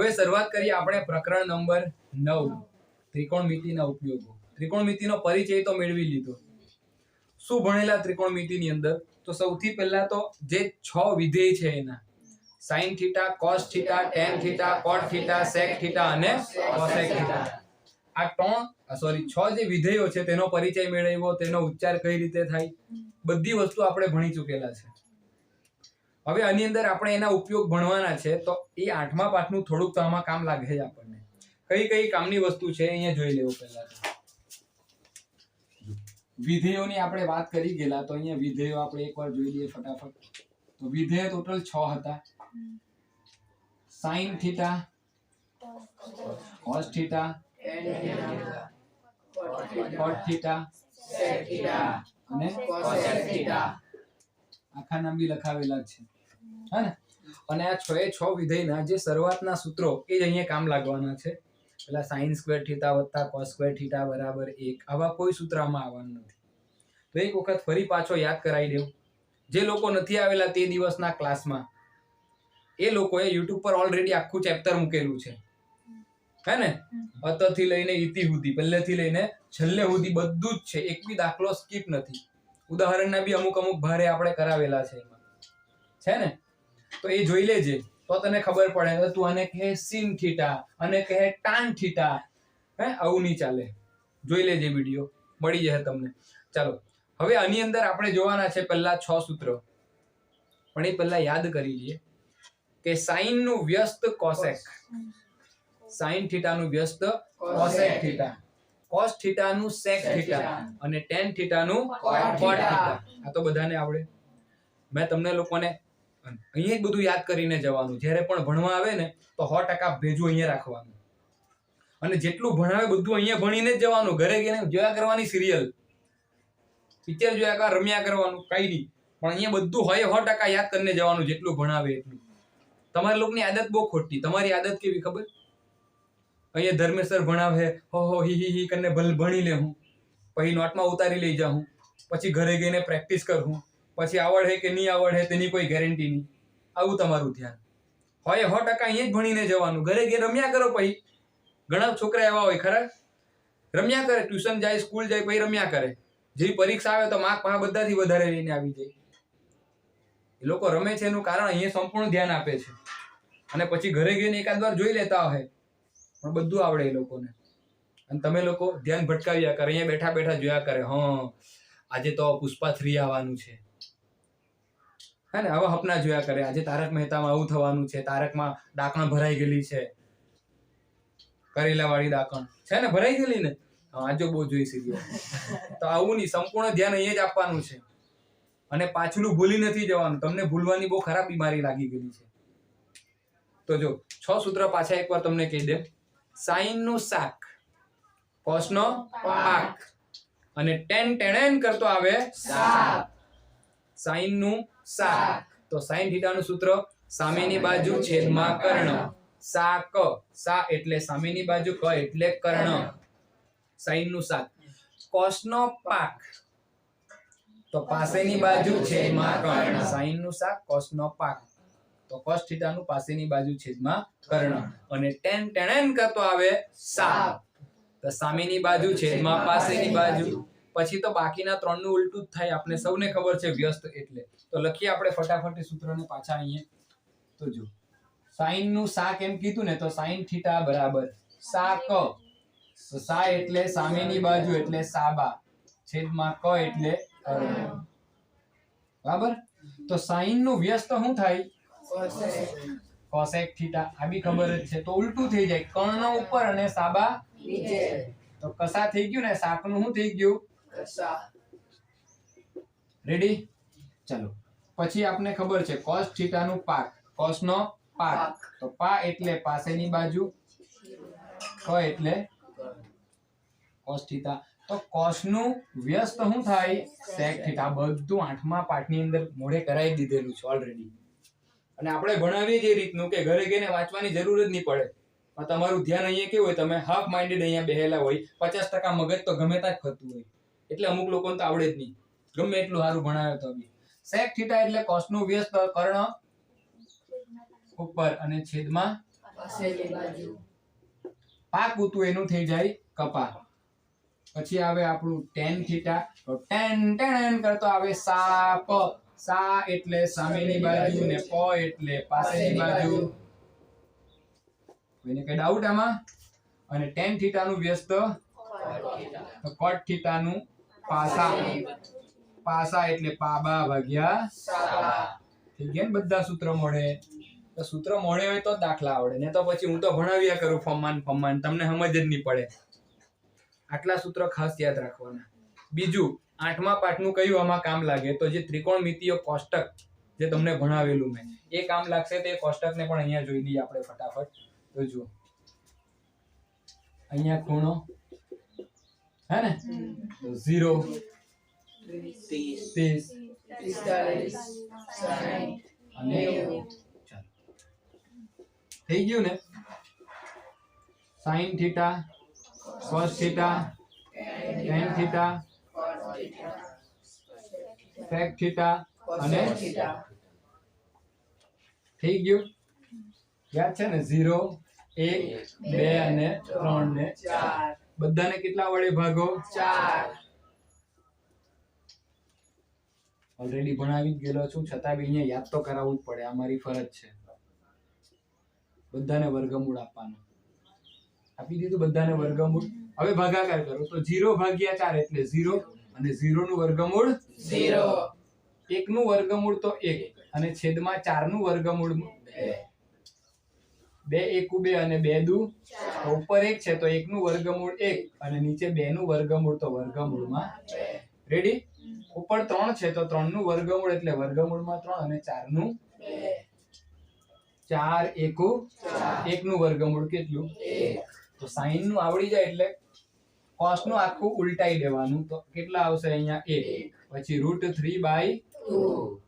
હવે શરૂઆત કરીએ આપણે પ્રકરણ નંબર 9 ત્રિકોણમિતિના ઉપયોગો. ત્રિકોણમિતિનો પરિચય તો મેળવી લીધો. શું ભણેલા ત્રિકોણમિતિની અંદર? તો સૌથી પહેલા તો જે 6 વિધેય છે એના sin theta, cos theta, tan theta, cot theta, sec theta અને cosec થીટા. આ 6 જે વિધેયો છે તેનો પરિચય મેળવ્યો, તેનો ઉચ્ચાર કઈ રીતે થાય, બધી વસ્તુ આપણે ભણી ચૂકેલા છે. હવે આની અંદર આપણે એના ઉપયોગ ભણવાના છે. તો એ 8મા પાઠનું થોડુંક તો આમાં કામ લાગે છે આપણને. કઈ કઈ કામની વસ્તુ છે અહીંયા જોઈ લેવું. પહેલા તો વિધેયોની આપણે વાત કરી ગયેલા, તો અહીંયા વિધેયો આપણે એકવાર જોઈ લઈએ ફટાફટ. તો વિધેય ટોટલ 6 હતા. sin theta, cos theta, cot theta, sec theta અને cosec થીટા. આખા નામ બી લખાવેલા છે, હા ને? અને આ 6 વિધેયના જે શરૂઆતના સૂત્રો એ જ અહીંયા કામ લાગવાના છે. પેલા sin સ્ક્વેર થીટા વત્તા cos સ્ક્વેર થીટા બરાબર 1, આવા કોઈ સૂત્રમાં આવવાનું નથી. તો એક વખત ફરી પાછો યાદ કરાવી દઉં. જે લોકો નથી આવેલા તે દિવસના ક્લાસમાં, એ લોકોએ YouTube પર ઓલરેડી આખું ચેપ્ટર મૂકેલું છે, હે ને? અતથી લઈને ઇતિ સુધી, પહેલેથી લઈને છેલ્લે સુધી બધું જ છે. એક બી દાખલો સ્કીપ નથી. ઉદાહરણના બી અમુક ભારે આપણે કરાવેલા છે એમાં, છે ને? તો એ જોઈ લેજે, તો તને ખબર પડે. તું આને કહે sin થીટા અને કહે tan થીટા, હે? આવું નહીં ચાલે. જોઈ લેજે વિડિયો, મળી જશે તમને. ચાલો, હવે આની અંદર આપણે જોવાના છે પહેલા 6 સૂત્રો. પણ એ પહેલા યાદ કરી લઈએ કે sin નું વ્યસ્ત cosec, sin થીટા નું વ્યસ્ત cosec થીટા, cos થીટા નું sec થીટા અને tan થીટા નું cot થીટા. આ તો બધાને આવડે. મેં તમને લોકોને અહીંયા જ બધું યાદ કરીને જવાનું. જ્યારે પણ ભણવા આવે ને તો 100% ભેજું અહીંયા રાખવાનું. અને જેટલું ભણાવે બધું અહીંયા ભણીને જ જવાનું. ઘરે ગઈને જોયા કરવાની સિરિયલ, પિક્ચર જોયા કર, રમ્યા કરવાનું, કઈ નહીં. પણ અહીંયા બધું હોય 100% યાદ કરીને જવાનું, જેટલું ભણાવે એટલું. તમારા લોકોની આદત બહુ ખોટી. તમારી આદત કેવી ખબર? અહીંયા ધર્મેશ્વર ભણાવે, હો હી કરીને ભણી લે હું, પછી નોટમાં ઉતારી લઈ જાઉં, પછી ઘરે ગઈને પ્રેક્ટિસ કરું, પછી આવડે કે નહીં આવડે તેની કોઈ ગેરંટી નહીં. આવું તમારું ધ્યાન હોય. 100% અહીંયા જ ભણીને જવાનું. ઘરે ગઈને રમ્યા કરો. પછી ઘણા છોકરા એવા હોય ખરા, રમ્યા કરે, ટ્યુશન જાય, સ્કૂલ જાય, પછી રમ્યા કરે. જેવી પરીક્ષા આવે તો માર્ક બધાથી વધારે લઈને આવી જાય. એ લોકો રમે છે એનું કારણ અહીંયા સંપૂર્ણ ધ્યાન આપે છે. અને પછી ઘરે ગઈને એકાદ વાર જોઈ લેતા હોય, પણ બધું આવડે એ લોકોને. અને તમે લોકો ધ્યાન ભટકાવ્યા કરે, અહીંયા બેઠા બેઠા જોયા કરે, આજે તો પુષ્પા 3 આવવાનું છે, હે ને? આવા સપના જોયા કરે. આજે તારક મહેતામાં આવું થવાનું છે, તારકમાં ડાકણ ભરાઈ ગયેલી છે, કરેલા વાળી ડાકણ છે ને, ભરાઈ ગયેલી ને. આજો બહુ જોઈ સિરિયલ. તો આવું નહીં, સંપૂર્ણ ધ્યાન અહીંયા જ આપવાનું છે. અને પાછલું ભૂલી નથી જવાનું. તમને ભૂલવાની બહુ ખરાબ બીમારી લાગી ગયેલી છે. તો જો 6 સૂત્ર પાછા એકવાર તમને કહી દે. sin નું શાક, cos નો પાક અને tan કરતો આવે શાક. sin નું શાક, તો sin થીટા નું સૂત્ર સામેની બાજુ છેદમાં કર્ણ. શાક, સા એટલે સામેની બાજુ, ક એટલે કર્ણ. sin નું શાક. cos નો પાક, તો પાસેની બાજુ છેદમાં કર્ણ. sin નું શાક, cos નો પાક, તો cos થીટા નું પાસેની બાજુ છેદમાં કર્ણ. અને tan કરતો આવે શાક, તો સામેની બાજુ છેદમાં પાસેની બાજુ. પછી તો બાકીના 3 નું ઉલટું જ થાય. આપણે સૌને ખબર છે વ્યસ્ત એટલે. તો લખીએ આપણે ફટાફટ સૂત્રને પાછા અહીંયા. તો જો sin નું શાક એમ કીધું ને, તો sin થીટા બરાબર શાક. સા એટલે સામેની બાજુ એટલે સાબા, છેદમાં ક એટલે કર્ણ. બરાબર? તો sin નું વ્યસ્ત શું થાય? cosec theta. આ બી ખબર જ છે. તો ઉલટું થઈ જાય, કર્ણ ઉપર અને સાબા નીચે. તો કસા થઈ ગયું ને, શાક નું શું થઈ ગયું? કસા. રેડી? ચલો, પછી આપને ખબર છે cos થીટા નું પાક, cos નો પાક, તો પા એટલે પાસેની બાજુ, ક એટલે cos થીટા. તો cos નું વ્યસ્ત શું થાય? sec theta. બધું 8મા પાઠની અંદર મોઢે કરાવી દીધેલું છે ઓલરેડી. અને આપણે ભણાવીએ જે રીતનું કે ઘરે ગઈને વાંચવાની જરૂર જ નહીં પડે. પણ તમારું ધ્યાન અહીંયા કેવું હોય, તમે હાફ માઇન્ડેડ અહીંયા બેહેલા હોય, 50% મગજ તો ગમે ત્યાં જ ફરતું હોય. એટલે અમુક લોકોને તો આવડે જ નહીં, ગમે એટલું સારું ભણાવે તો બી. sec થીટા એટલે cos નું વ્યસ્ત કર્ણ ઉપર અને છેદમાં છેલ્લી બાજુ પાકું તું એનું થઈ જાય કપા. પછી આવે આપણું tan થીટા. તો tan tan કરતો આવે સાપ. સા એટલે સામેની બાજુ ને પ એટલે પાછળની બાજુ. કોઈને કઈ ડાઉટ આમાં? અને tan થીટા નું વ્યસ્ત તો cot થીટા નું પાસા. પાસા એટલે પાબા ભાગ્યા સાબા થઈ ગયા ને બધા સૂત્ર મળે. તો સૂત્ર મળે હોય તો જ દાખલા આવડે, ને તો પછી હું તો ભણાવ્યા કરું ફમાન તમને સમજ જ નહીં પડે. આટલા સૂત્ર ખાસ યાદ રાખવાના. બીજું 8મા પાઠનું કયું આમાં કામ લાગે? તો જે ત્રિકોણમિતિય કોષ્ટક જે તમને ભણાવેલું મેં એ કામ લાગશે. તે કોષ્ટકને પણ અહીંયા જોઈ લઈએ આપણે ફટાફટ. તો જુઓ અહીંયા ખૂણો હે ને, તો 0 30 45 60 અને ચાલો થઈ ગયું ને. sin theta, cos theta, tan theta, sec theta અને થઈ ગયું. યાદ છે ને? 0 1 2 અને 3 ને 4 બધાને કેટલા વડે ભાગો? 4 ઓલરેડી ભણાવી જ ગયેલો છું, છતાં બી અહીંયા યાદ તો કરાવવું જ પડે, આ મારી ફરજ છે. બધાને વર્ગમૂળ આપવાનું. આપી દીધું બધાને વર્ગમૂળ. હવે ભાગાકાર કરો તો 0 ભાગ્યા 4 એટલે 0 અને 0 નું વર્ગમૂળ 0 1 નું વર્ગમૂળ તો 1 અને છેદમાં 4 નું વર્ગમૂળ 2 એકુ 2 અને 2 દુ તો ઉપર 1 છે તો 1 નું વર્ગમૂળ 1 અને નીચે 2 નું વર્ગમૂળ તો વર્ગમૂળમાં 2. રેડી? ઉપર 3 છે તો 3 નું વર્ગમૂળ એટલે વર્ગમૂળમાં 3 અને 4 નું 4 એકુ 1 નું વર્ગમૂળ કેટલું? 1. તો sin નું આવડી જાય એટલે cos નું આખું ઉલટાઈ દેવાનું. તો કેટલા આવશે અહીંયા? 1. પછી √3/2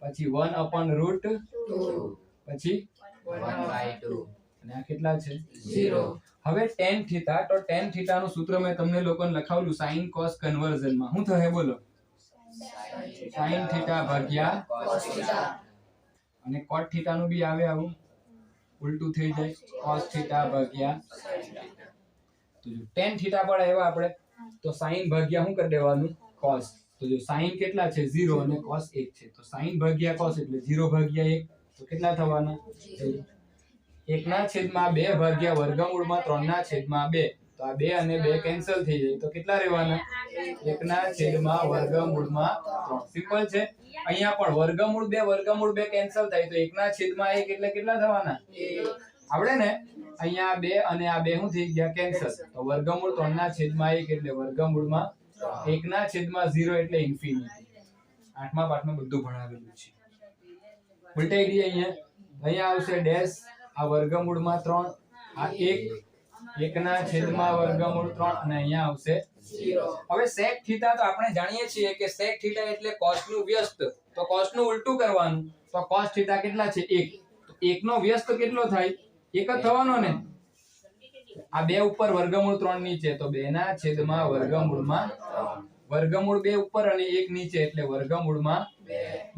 પછી 1/√2 પછી 1/2 અને આ કેટલા છે? 0. હવે tan થીટા. તો tan થીટા નું સૂત્ર મેં તમને લોકોને લખાવેલું sin cos કન્વર્ઝન માં. શું થશે બોલો? sin થીટા ભાગ્યા cos થીટા અને cot થીટા નું બી આવે આવું ઉલટું થઈ જાય. cos થીટા ભાગ્યા તો જો tan થીટા પર આવ્યા આપણે તો sin ભાગ્યા શું કરી દેવાનું? cos. તો જો sin કેટલા છે? 0 અને cos 1 છે. તો sin ભાગ્યા cos એટલે 0 ભાગ્યા 1 તો કેટલા થવાના? 1 ના છેદમાં 2 ભાગ્યા વર્ગમૂળમાં 3 ના છેદમાં 2. તો આ 2 અને 2 કેન્સલ થઈ જાય તો કેટલા રહેવાના? 1 ના છેદમાં વર્ગમૂળમાં 3. સિમ્પલ છે. અહીંયા પણ વર્ગમૂળ 2 કેન્સલ થાય તો 1 ના છેદમાં 1 એટલે કેટલા થવાના? 1 આવડે ને? અહીંયા 2 અને આ 2 શું થઈ ગયા? કેન્સલ. તો વર્ગમૂળ 3 ના છેદમાં 1 એટલે વર્ગમૂળમાં 1 ના છેદમાં 0 એટલે ઇન્ફિનિટી. 8મા પાઠમાં બધું ભણાવેલું છે. ઉલટાઈ દઈએ અહીંયા. અહીંયા આવશે ડેશ, આ વર્ગમૂળમાં 3, આ 1 1 ના છેદમાં વર્ગમૂળ 3 અને અહીંયા આવશે 0. હવે sec થીટા તો આપણે જાણીએ છીએ કે sec થીટા એટલે cos નું વ્યસ્ત. તો cos નું ઉલટું કરવાનું. તો cos થીટા કેટલા છે? 1. તો 1 નો વ્યસ્ત કેટલો થાય? 1 જ થવાનો ને. આ 2 ઉપર વર્ગમૂળ 3 નીચે તો 2 ના છેદમાં વર્ગમૂળમાં 3. વર્ગમૂળ 2 ઉપર અને 1 નીચે એટલે વર્ગમૂળમાં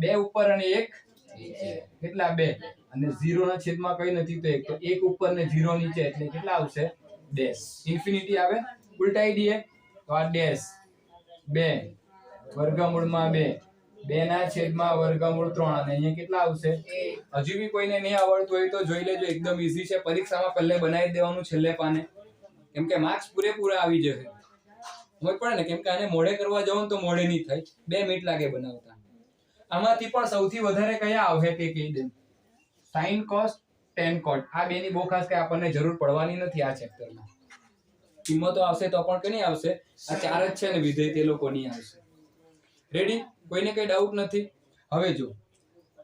2 ઉપર અને 1 નીચે કેટલા? 2 અને 0 ના છેદમાં કઈ નથી તો 1. તો 1 ઉપર ને 0 નીચે એટલે કેટલા આવશે? ડેશ. ઇન્ફિનિટી આવે. ઉલટાઈ દઈએ તો આ ડેશ 2 વર્ગમૂળમાં 2 2 ના છેદમાં વર્ગમૂળ 3 અને અહીંયા કેટલા આવશે? 1. હજી બી કોઈને નહીં આવડતું હોય તો જોઈ લેજો, એકદમ ઈઝી છે. પરીક્ષામાં પહેલે બનાવી દેવાનું છેલ્લે પાને, કેમ કે માર્ક્સ પૂરેપૂરા આવી જશે. સમજ પડે ને? કેમ કે આને મોડે કરવા જાવ તો મોડે નહીં થાય, 2 મિનિટ લાગે બનાવતા. આમાંથી પણ સૌથી વધારે કયા આવે તે કહી દે. sin cos tan cot. આ બેની બહુ ખાસ કે આપણને જરૂર પડવાની નથી આ ચેપ્ટરમાં. કિંમતો આવશે તો પણ કેની આવશે? આ 4 જ છે ને વિધેય, તે લોકો નહીં આવશે. રેડી? કોઈને કઈ ડાઉટ નથી? હવે જો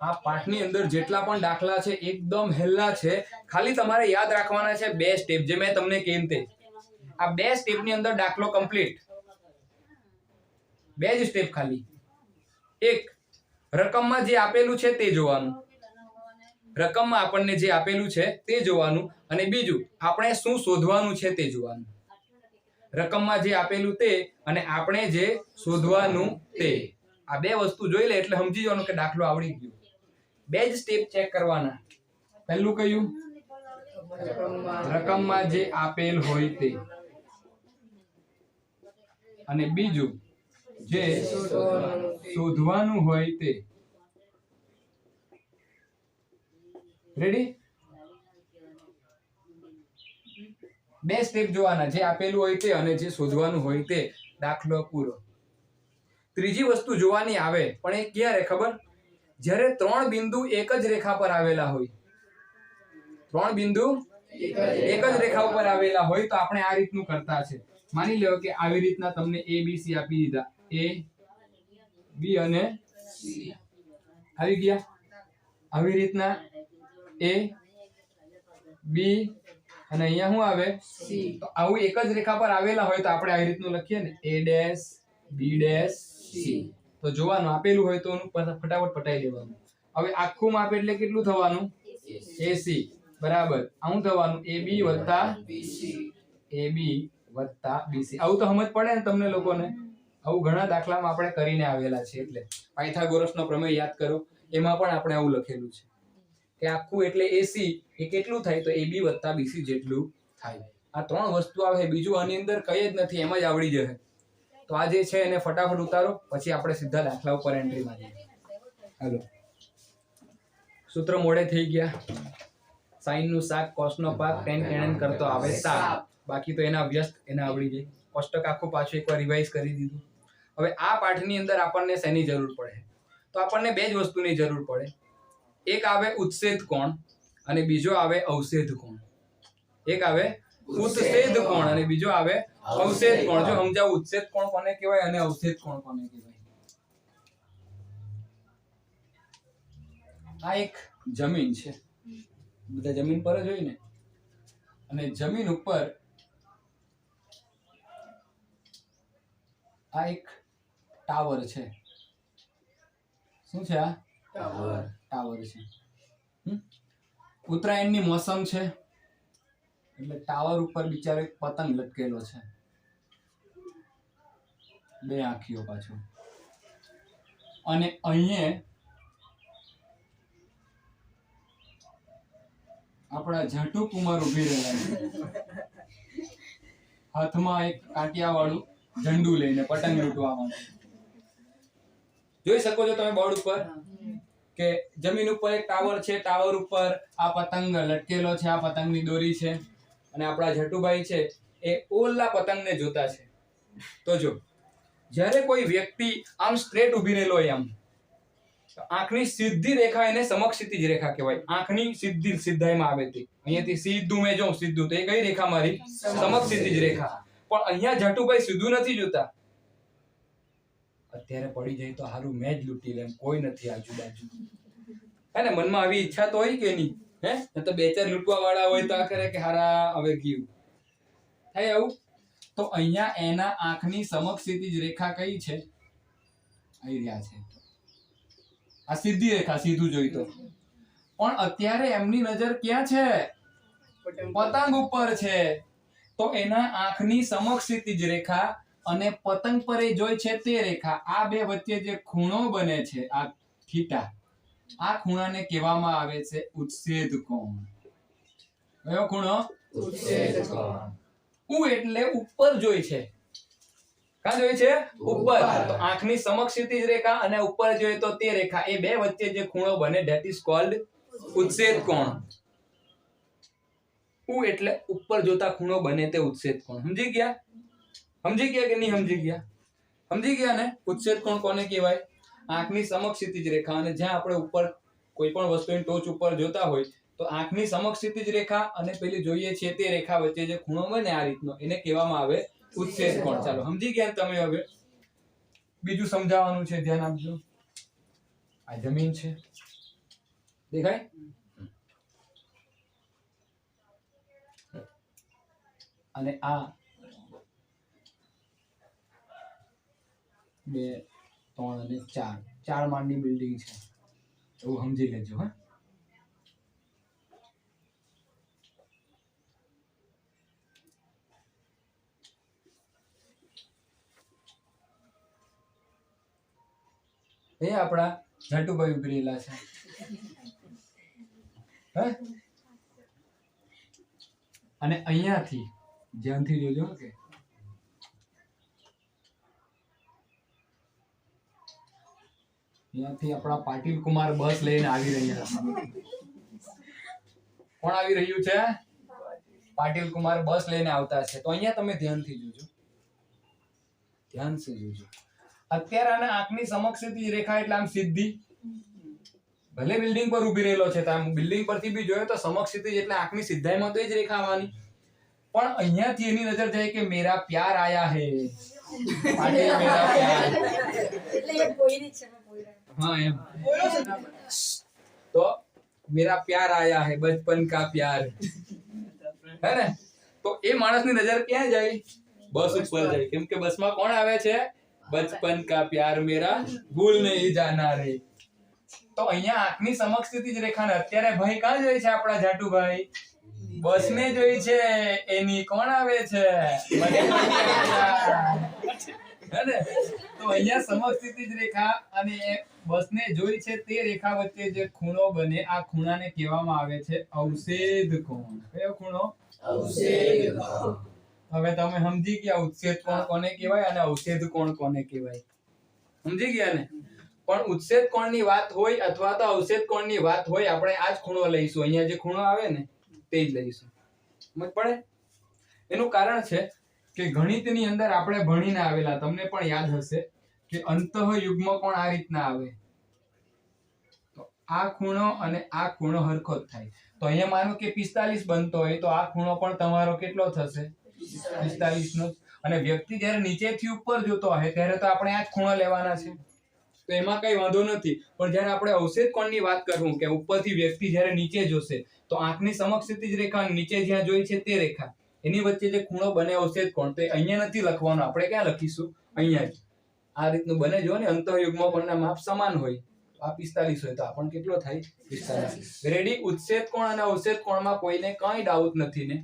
આ પાઠની અંદર જેટલા પણ દાખલા છે એકદમ હેલ્લા છે. ખાલી તમારે યાદ રાખવાના છે 2 સ્ટેપ જે મેં તમને કેમ તે. આ 2 સ્ટેપની અંદર દાખલો કમ્પ્લીટ. 2 જ સ્ટેપ ખાલી. એક, રકમમાં જે આપેલું છે તે જોવાનું. રકમમાં આપણને જે આપેલું છે તે જોવાનું. અને બીજું, આપણે શું શોધવાનું છે તે જોવાનું. રકમમાં જે આપેલું તે અને આપણે જે શોધવાનું તે. આ 2 વસ્તુ જોઈ લે એટલે સમજી જવાનું કે દાખલો આવડી ગયો. 2 જ સ્ટેપ ચેક કરવાના. પહેલું કયું? રકમમાં જે આપેલ હોય તે, અને બીજું જે શોધવાનું હોય તે. રેડી? બે સ્ટેપ જોવાના, જે આપેલું હોય તે અને જે શોધવાનું હોય તે. દાખલો પૂરો. ત્રીજી વસ્તુ જોવાની આવે, પણ એ ક્યારે ખબર? જ્યારે 3 બિંદુ એક જ રેખા પર આવેલા હોય. 3 બિંદુ એક જ રેખા ઉપર આવેલા હોય તો આપણે આ રીતનું કરતા છે. માની લો કે આવી રીતના તમને a b c આપી દીધા, a b અને c આવી ગયા. આવી રીતના a b અને અહીંયા શું આવે? c. તો આવું એક જ રેખા પર આવેલા હોય તો આપણે આવી રીતનું લખીએ ને, a dash b dash c. તો જોવાનું આપેલું હોય તો એનું ફટાફટ પટાઈ દેવાનું. હવે આખું માપ એટલે કેટલું થવાનું? AC બરાબર. આવું થવાનું AB વત્તા BC. AB વત્તા BC. આવું તો સમજ પડે ને તમને લોકોને? આવું ઘણા દાખલામાં આપણે કરીને આવેલા છે. એટલે પાયથાગોરસનો પ્રમેય યાદ કરો, એમાં પણ આપણે આવું લખેલું છે કે આખું એટલે AC એ કેટલું થાય? તો AB વત્તા BC જેટલું થાય. આ 3 વસ્તુ આવે, બીજું આની અંદર કઈ જ નથી, એમ જ આવડી જશે. તો આ જે છે એને ફટાફટ ઉતારો, પછી આપણે સીધા દાખલા ઉપર એન્ટ્રી મારીએ. હાલો, સૂત્ર મોડે થઈ ગયા. સાઈન નું શાક, કોસ નો પાક, ટેન ટેન કરતો આવે સાપ. બાકી તો એના વ્યસ્ત એને આવડી જાય. કોષ્ટક આખું પાછું એકવાર રિવાઇઝ કરી દીધું. હવે આ પાઠની અંદર આપણને શેની જરૂર પડે? તો આપણને બે જ વસ્તુની જરૂર પડે. એક આવે ઉત્સેદ કોણ અને બીજો આવે અવષેધ કોણ. એક આવે ઉત્સેદ કોણ અને બીજો આવે અવષેધ કોણ. જો સમજાવ ઉત્સેદ કોણ કોને કહેવાય અને અવષેધ કોણ કોને કહેવાય. આ એક જમીન છે, બધા જમીન પર જ હોય ને, અને જમીન ઉપર આ એક ટાવર છે. શું છે આ? ટાવર છે. ઉત્તરાયણની મોસમ છે એટલે ટાવર ઉપર બિચારો એક પતંગ લટકેલો છે, 2 આંખીઓ પાછો. અને અહીંયા આપણા જાટુ કુમાર ઉભી રહ્યા છે, હાથમાં એક કાંટિયા વાળું ઝંડુ લઈને પતંગ લૂંટવા માટે. જોઈ શકો છો તમે બોર્ડ ઉપર કે જમીન ઉપર એક ટાવર છે, ટાવર ઉપર આ પતંગ લટકેલો છે, આ પતંગની દોરી છે, અને આપણા જટુભાઈ છે એ ઓલા પતંગને જોતા છે. તો જો જ્યારે કોઈ વ્યક્તિ આમ સ્ટ્રેટ ઉભી રહેલો હોય, આમ આંખની સીધી રેખા એને સમક્ષિતિજ રેખા કહેવાય. આંખની સીધી સીધાઈમાં આવે તે, અહીંયાથી સીધું મેં જોઉં સીધું, તો એ કઈ રેખા મારી? સમક્ષિતિજ રેખા. પણ અહીંયા જટુભાઈ સીધું નથી જોતા. અત્યારે પડી જાય તો હારું મેં જ લૂંટી લેમ, કોઈ નથી આજુબાજુ. હે ને? મનમાં આવી ઈચ્છા તો હોય કે નહીં? હે તો 2-4 લૂંટવા વાળા હોય તો આખરે કે હારા હવે ગયું થાય આવું. તો અહીંયા એના આંખની સમક્ષિતિજ રેખા કઈ છે? આવી રહ્યા છે આ સીધી રેખા, સીધું જોઈ તો. પણ અત્યારે એમની નજર ક્યાં છે? પતંગ ઉપર છે. તો એના આંખની સમક્ષિતિજ રેખા અને પતંગ પર એ જોઈ છે તે રેખા, આ બે વચ્ચે જે ખૂણો બને છે, આ થીટા, આ ખૂણાને કહેવામાં આવે છે ઉત્સેદ કોણ. કયો ખૂણો? ઉત્સેદ કોણ. ઉ એટલે ઉપર જોઈ છે. ક્યાં જોઈ છે? ઉપર. તો આંખની સમક્ષિતિજ રેખા અને ઉપર જોઈએ તો તે રેખા, એ બે વચ્ચે જે ખૂણો બને, that is called ઉત્સેદ કોણ. ઉ એટલે ઉપર જોતા ખૂણો બને તે ઉત્સેદ કોણ. સમજી ગયા? સમજી ગયા કે નહીં સમજી ગયા? સમજી ગયા ને? ઉત્સેદ કોણ કોને કહેવાય? આંખની સમક્ષિતિજ રેખા, અને જ્યાં આપણે ઉપર કોઈ પણ વસ્તુની ટોચ ઉપર જોતા હોય તો આંખની સમક્ષિતિજ રેખા અને પેલી જોઈએ છે તે રેખા વચ્ચે જે ખૂણો બને આ રીતનો, એને કહેવામાં આવે ઉત્સેદ કોણ. ચાલો સમજી ગયા તમે? હવે બીજું સમજાવવાનું છે, ધ્યાન આપજો. આ જમીન છે, દેખાય? અને આ 2 3 અને 4 માળની બિલ્ડિંગ છે, એવું સમજી લેજો. હા, એ આપણા જટુભાઈ ઉભરેલા છે. હે અને અહીંયાથી ધ્યાનથી જોજો કે અહીંયાથી આપણા પાટીલ કુમાર બસ લઈને આવી રહ્યા છે. કોણ આવી રહ્યું છે? પાટીલ કુમાર બસ લઈને આવતા છે. તો અહીંયા તમે ધ્યાનથી જોજો, ધ્યાનથી જોજો. અત્યારે આને આંખની સમક્ષથી રેખા એટલે આમ સીધી, ભલે બિલ્ડિંગ પર ઊભી રહેલો છે તો આમ બિલ્ડિંગ પરથી બી જોયો તો સમક્ષિતિજ એટલે આંખની સીધાઈમાં તો એ જ રેખા આવવાની. પણ અહીંયાથી એની નજર જાય કે મેરા પ્યાર આયા હે, પાટીલ મેરા પ્યાર. એટલે એ પોઈરી છે મેં પોઈરા. हाँ एम तो मेरा प्यार आया है बचपन का प्यार है ने. તો એ માણસની નજર ક્યાં જાય? બસ ઉપર જાય. કેમ કે બસમાં કોણ આવે છે? બચપન કા પ્યાર મેરા ભૂલ નહીં જાના રે. તો અહીંયા આંખની સમક્ષ સ્થિતિ જ રેખાને અત્યારે ભાઈ ક્યાં જોઈ છે? આપણા જાટુભાઈ બસને જોઈ છે. એની કોણ આવે છે? હે ને? તો અહીંયા સમક્ષ સ્થિતિ જ રેખા અને એ બસને જોઈ છે તે રેખા વચ્ચે જે ખૂણો બને આ ખૂણાને કહેવામાં આવે છે અવછેદ કોણ. કયો ખૂણો? અવછેદ કોણ. હવે તમે સમજી ગયા ઉચ્છેદ કોણ કોને કહેવાય અને અવછેદ કોણ કોને કહેવાય? સમજી ગયા ને? પણ ઉચ્છેદ કોણની વાત હોય અથવા તો અવછેદ કોણની વાત હોય આપણે આ જ ખૂણો લઈશું. અહીંયા જે ખૂણો આવે ને તે જ લઈશું. સમજ પડે? એનું કારણ છે કે ગણિતની અંદર આપણે ભણીને આવેલા, તમને પણ યાદ હશે કે અંતઃયુગ્મ કોણ આ રીતના આવે. તો આ ખૂણો અને આ ખૂણો હરખો જ થાય. તો અહીંયા માનો કે 45 બનતો હોય તો આ ખૂણો પણ તમારો કેટલો થશે? 45 નો. અને વ્યક્તિ જ્યારે નીચેથી ઉપર જોતો હોય ત્યારે તો આપણે આ જ ખૂણો લેવાના છે, તો એમાં કઈ વાંધો નથી. પણ જ્યારે આપણે અવછેદ કોણની વાત કરવું કે ઉપરથી વ્યક્તિ જ્યારે નીચે જોશે તો આંખની સમક્ષ સ્થિતિ રેખા નીચે જ્યાં જોઈ છે તે રેખા એની વચ્ચે જે ખૂણો બને અવછેદ કોણ, તો અહીંયા નથી લખવાનો, આપણે ક્યાં લખીશું? અહીંયા જ. આ રીતનું બને. જો ને અંતઃયુગ્મ કોણના માપ સમાન હોય, આ 45 હોય તો આ પણ કેટલો થાય? 45. રેડી? ઉચ્છેદ કોણ અને અવછેદ કોણમાં કોઈને કઈ ડાઉટ નથી ને?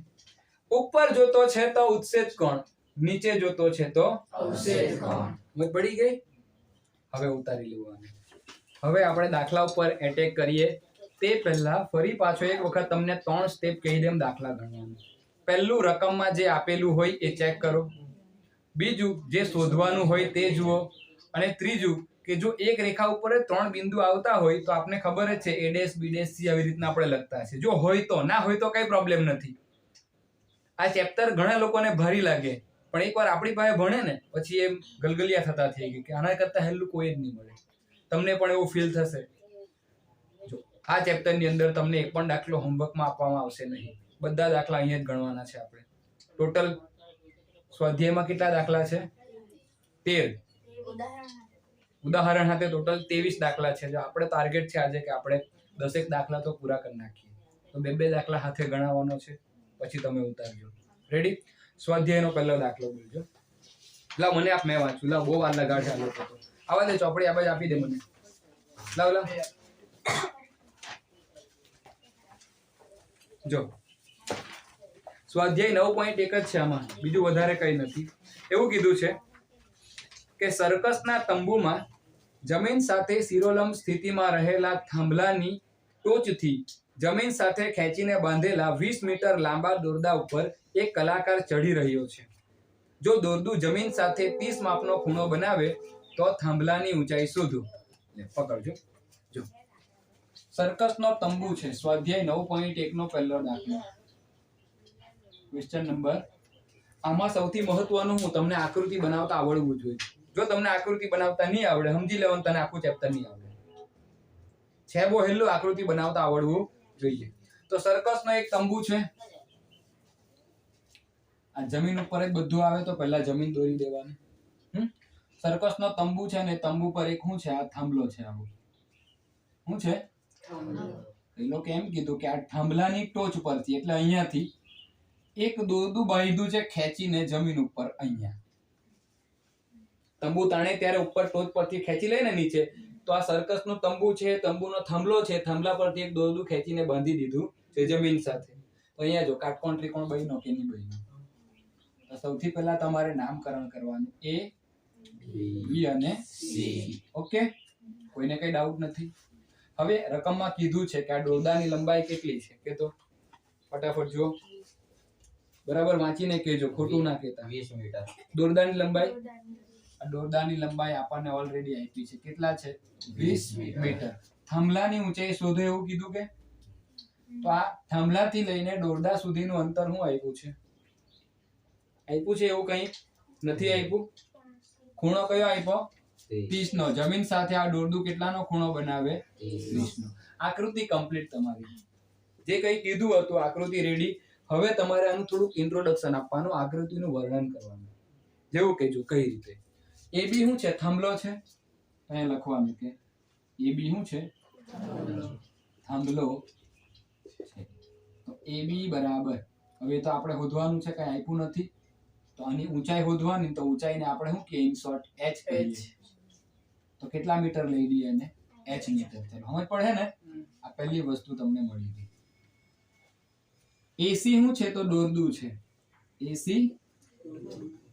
ઉપર જોતો છે તો ઉચ્છેદ કોણ, નીચે જોતો છે તો અવછેદ કોણ. સમજ પડી ગઈ? હવે ઉતારી લેવાનું. હવે આપણે દાખલા ઉપર એટેક કરીએ તે પહેલા ફરી પાછો એક વખત તમને 3 સ્ટેપ કહી દેમ દાખલા ગણવાનું. પહેલું, રકમમાં જે આપેલું હોય એ ચેક કરો. બીજું, જે શોધવાનું હોય તે જુઓ. અને ત્રીજું કે જો એક રેખા ઉપર 3 બિંદુ આવતા હોય તો આપને ખબર જ છે a' b' c આવી રીતના આપણે લખતા છે. જો હોય તો, ના હોય તો કઈ પ્રોબ્લેમ નથી. આ ચેપ્ટર ઘણા લોકોને ભારી લાગે પણ એકવાર આપણી પાસે ભણે ને પછી એમ ગલગલિયા થતા થઈ ગયું કે આના કરતા હેલું કોઈ જ નહીં મળે. તમને પણ એવું ફીલ થશે. જો આ ચેપ્ટરની અંદર તમને એક પણ દાખલો હોમવર્કમાં આપવામાં આવશે નહીં. બધા દાખલા અહીંયા જ ગણવાના છે આપણે. ટોટલ સ્વાધ્યાયમાં કેટલા દાખલા છે? 13. ઉદાહરણ સાથે ટોટલ 23 દાખલા છે. જો આપણે ટાર્ગેટ છે આજે કે આપણે 10 દાખલા તો પૂરા કરી નાખીએ, તો 2 દાખલા હાથે ગણાવવાનો છે, પછી તમે ઉતારજો. રેડી? સ્વાધ્યાયનો પહેલો દાખલો બોલજો. લાવ મને આપ, મેં વાંચું. લાવ, બહુ વાર લગાડશે આ લોકો તો. આવા દે, ચોપડી આ બાજુ આપી દે મને. લાવ લાવ. જો સ્વાધ્યાય 9.1 જ છે, આમાં બીજું વધારે કઈ નથી. એવું કીધું છે કે સર્કસના તંબુમાં જમીન સાથે શિરોલંબ સ્થિતિમાં રહેલા થાંભલાની ટોચથી જમીન સાથે ખેંચીને બાંધેલા 20 મીટર લાંબા દોરડા ઉપર એક કલાકાર ચઢી રહ્યો છે. જો દોરડું જમીન સાથે 30 માપનો ખૂણો બનાવે તો થાંભલાની ઊંચાઈ શોધો. પકડજો. જો સર્કસનો તંબુ છે, સ્વાધ્યાય 9.1 નો પહેલો દાખલો. ક્વેશ્ચન નંબર, આમાં સૌથી મહત્વનું હું તમને આકૃતિ બનાવતા આવડવું જોઈએ. જો તમને આકૃતિ બનાવતા નહીં આવડે, સમજી લેવાનું તને આખું ચેપ્ટર નહીં આવડે. છે બહુ હેલું, આકૃતિ બનાવતા આવડવું જોઈએ. તો સર્કસનો એક તંબુ છે. આ જમીન ઉપર જ બધું આવે તો પહેલા જમીન દોરી દેવાની. સર્કસનો તંબુ છે ને તંબુ પર એક શું છે? આ થાંભલો છે. આવું શું છે? એ લોકો એમ કીધું કે આ થાંભલાની ટોચ પરથી એટલે અહીંયાથી એક દોરડું બાંધ્યું છે ખેંચીને જમીન ઉપર. અહીંયા તંબુ તાણે ત્યારે ઉપર ટોચ પરથી ખેંચી લે ને નીચે, તો આ સર્કસનું તંબુ છે, તંબુનો થાંભલો છે, થાંભલા પરથી એક દોરડું ખેંચીને બાંધી દીધું છે જમીન સાથે. તો અહીંયા જો કાટકોણ ત્રિકોણ બન્યો કે નહીં બન્યો? તો સૌથી પહેલા તમારે નામકરણ કરવાનું, A, B અને C. ઓકે? કોઈને કઈ ડાઉટ નથી? હવે રકમમાં કીધું છે કે આ દોરડાની લંબાઈ કેટલી છે કે તો ફટાફટ જુઓ. બરાબર વાંચીને કહેજો, ખોટું ના કહેતા. 20 મીટર. દોરડાની લંબાઈ, આ દોરડાની લંબાઈ આપણને ઓલરેડી આપી છે. કેટલા છે? 20 મીટર. થાંભલાની ઊંચાઈ શોધો એવું કીધું કે, તો આ થાંભલાથી લઈને દોરડા સુધીનું અંતર શું આપ્યું છે? આપ્યું છે એવું કંઈ નથી આપ્યું. ખૂણો કયો આપ્યો? 30 નો. જમીન સાથે આ દોરડું કેટલાનો ખૂણો બનાવે? 30 નો. આકૃતિ કમ્પ્લીટ તમારી. જે કંઈ કીધું હતું આકૃતિ રેડી. હવે તમારે આનું થોડુંક ઇન્ટ્રોડક્શન આપવાનું, આકૃતિનું વર્ણન કરવાનું. જેવું કહેજો કઈ રીતે. AB શું છે? થાંભલો છે. અહીંયા લખવાનું કે AB શું છે? થાંભલો છે. તો AB બરાબર, હવે તો આપણે શોધવાનું છે, કઈ આપ્યું નથી, તો આની ઊંચાઈ શોધવાની. તો ઊંચાઈને આપણે શું કહીએ? ઇન શોર્ટ h કહીએ. તો કેટલા મીટર લઈ લઈએ એને? h metre. ચાલો સમજ પડે ને? આ પહેલી વસ્તુ તમને મળી ગઈ. AC શું છે? તો દોરડું છે. AC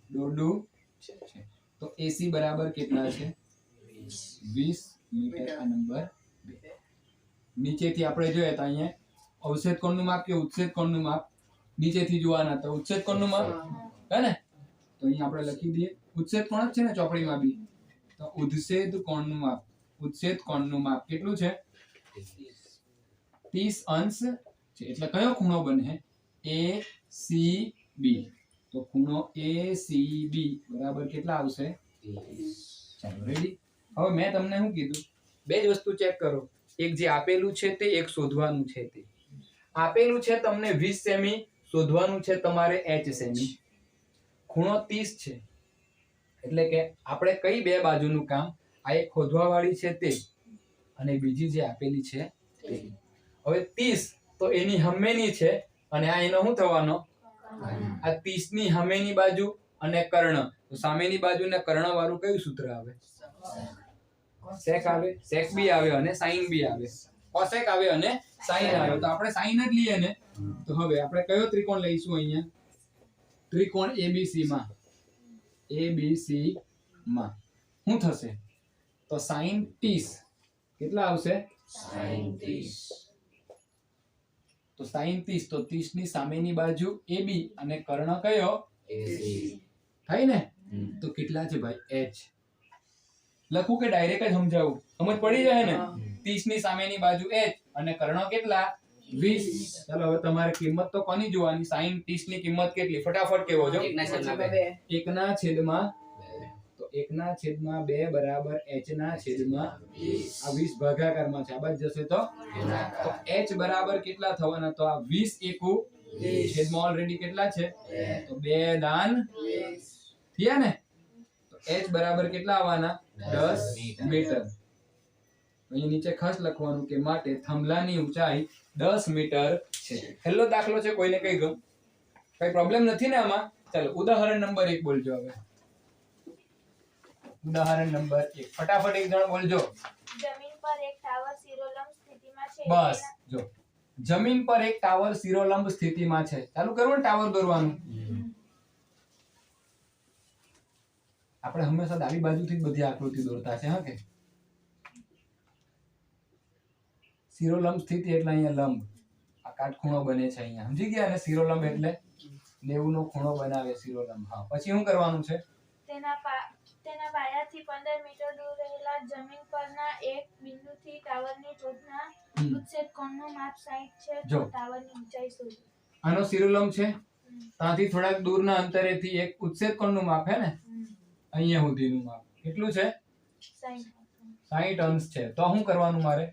દોરડું છે. તો AC બરાબર કેટલા છે? 20 મીટર. આ નંબર 2. નીચેથી આપણે જોઈએ તો અહીંયા અવક્ષેપ કોણનું માપ કે ઉત્સેદ કોણનું માપ નીચેથી જોવાના. તો ઉત્સેદ કોણનું માપ હે ને, તો અહીંયા આપણે લખી દઈએ ઉત્સેદ કોણ જ છે ને ચોપડીમાં બી. તો ઉત્સેદ કોણનું માપ, ઉત્સેદ કોણનું માપ કેટલું છે? 30 અંશ છે. એટલે કયો ખૂણો બને? ACB. તો ખૂણો ACB બરાબર કેટલા આવશે? 30. ચાલો રેડી. હવે મેં તમને શું કીધું? બે જ વસ્તુ ચેક કરો. એક જે આપેલું છે તે, એક શોધવાનું છે તે. આપેલું છે તમને 20 સેમી, શોધવાનું છે તમારે h સેમી. ખૂણો 30 છે. એટલે કે આપણે કઈ બે બાજુનું કામ? આ એક શોધવા વાળી છે તે, અને બીજી જે આપેલી છે તે. હવે 30 તો એની સામેની છે, અને આ એનો શું થવાનો? આ 30 ની સામેની બાજુ અને કર્ણ. તો સામેની બાજુ ને કર્ણ વાળું કયું સૂત્ર આવે? સેક આવે, સેક બી આવે અને સાઈન બી આવે. કોસેક આવે અને સાઈન આવે. તો આપણે સાઈન જ લઈએ ને. તો હવે આપણે કયો ત્રિકોણ લઈશું અહીંયા? ત્રિકોણ ABC માં. ABC માં શું થશે? તો સાઈન 30 કેટલા આવશે? સાઈન 30. તો સાઈન 30, તો 30 ની સામેની બાજુ AB અને કર્ણ કયો? AC. થાય ને? તો કેટલા છે ભાઈ? h. લખું કે ડાયરેક્ટ જ સમજાવું? સમજ પડી જાય ને? 30 ની સામેની બાજુ h અને કર્ણ કેટલા? 20. ચાલો હવે તમારે કિંમત તો કોની જોવાની? સાઈન 30 ની કિંમત કેટલી? ફટાફટ કેવો છો? 1/2. 1/2. તો 1/2 બરાબર h/20. આ 20 ભાગાકારમાં છે, આ બાજુ જશે તો h બરાબર કેટલા થવાના? તો આ 20 એકુ છેદમાં ઓલરેડી કેટલા છે? તો 2 દાન થયા ને. તો h બરાબર કેટલા આવવાના? 10 મીટર. અહીં નીચે ખાસ લખવાનું કે માટે થાંભલાની ઊંચાઈ 10 મીટર છે. હેલો દાખલો છે, કોઈને કઈ ગમ? કઈ પ્રોબ્લેમ નથી ને આમાં? ચાલો ઉદાહરણ નંબર 1 બોલજો. હવે ઉદાહરણ નંબર 1 ફટાફટ એક જણ બોલજો. જમીન પર એક ટાવર શિરોલંબ સ્થિતિમાં છે. બસ જો, જમીન પર એક ટાવર શિરોલંબ સ્થિતિમાં છે. ચાલુ કરવું ને ટાવર દોરવાનું. આપણે હંમેશા ડાબી બાજુથી જ બધી આકૃતિ દોરતા છે. હા કે શિરોલંબ સ્થિતિ એટલે અહીંયા લંબ, આ કાટખૂણો બને છે અહીંયા, સમજી ગયા ને? શિરોલંબ એટલે 90 નો ખૂણો બનાવે શિરોલંબ. હા, પછી શું કરવાનું છે? તેના પાયાથી 15 મીટર દૂર રહેલા જમીન પરના એક બિંદુથી ટાવરની ટોચના ઉત્સેદ કોણનું માપ 60 છે. જો. તો ટાવરની ઊંચાઈ શોધો. આનો શિરોલંબ છે, ત્યાંથી થોડાક દૂરના અંતરેથી એક ઉત્સેદ કોણનું માપ હે ને, અહીંયા સુધીનું માપ કેટલું છે? 60 અંશ છે. તો શું કરવાનું મારે?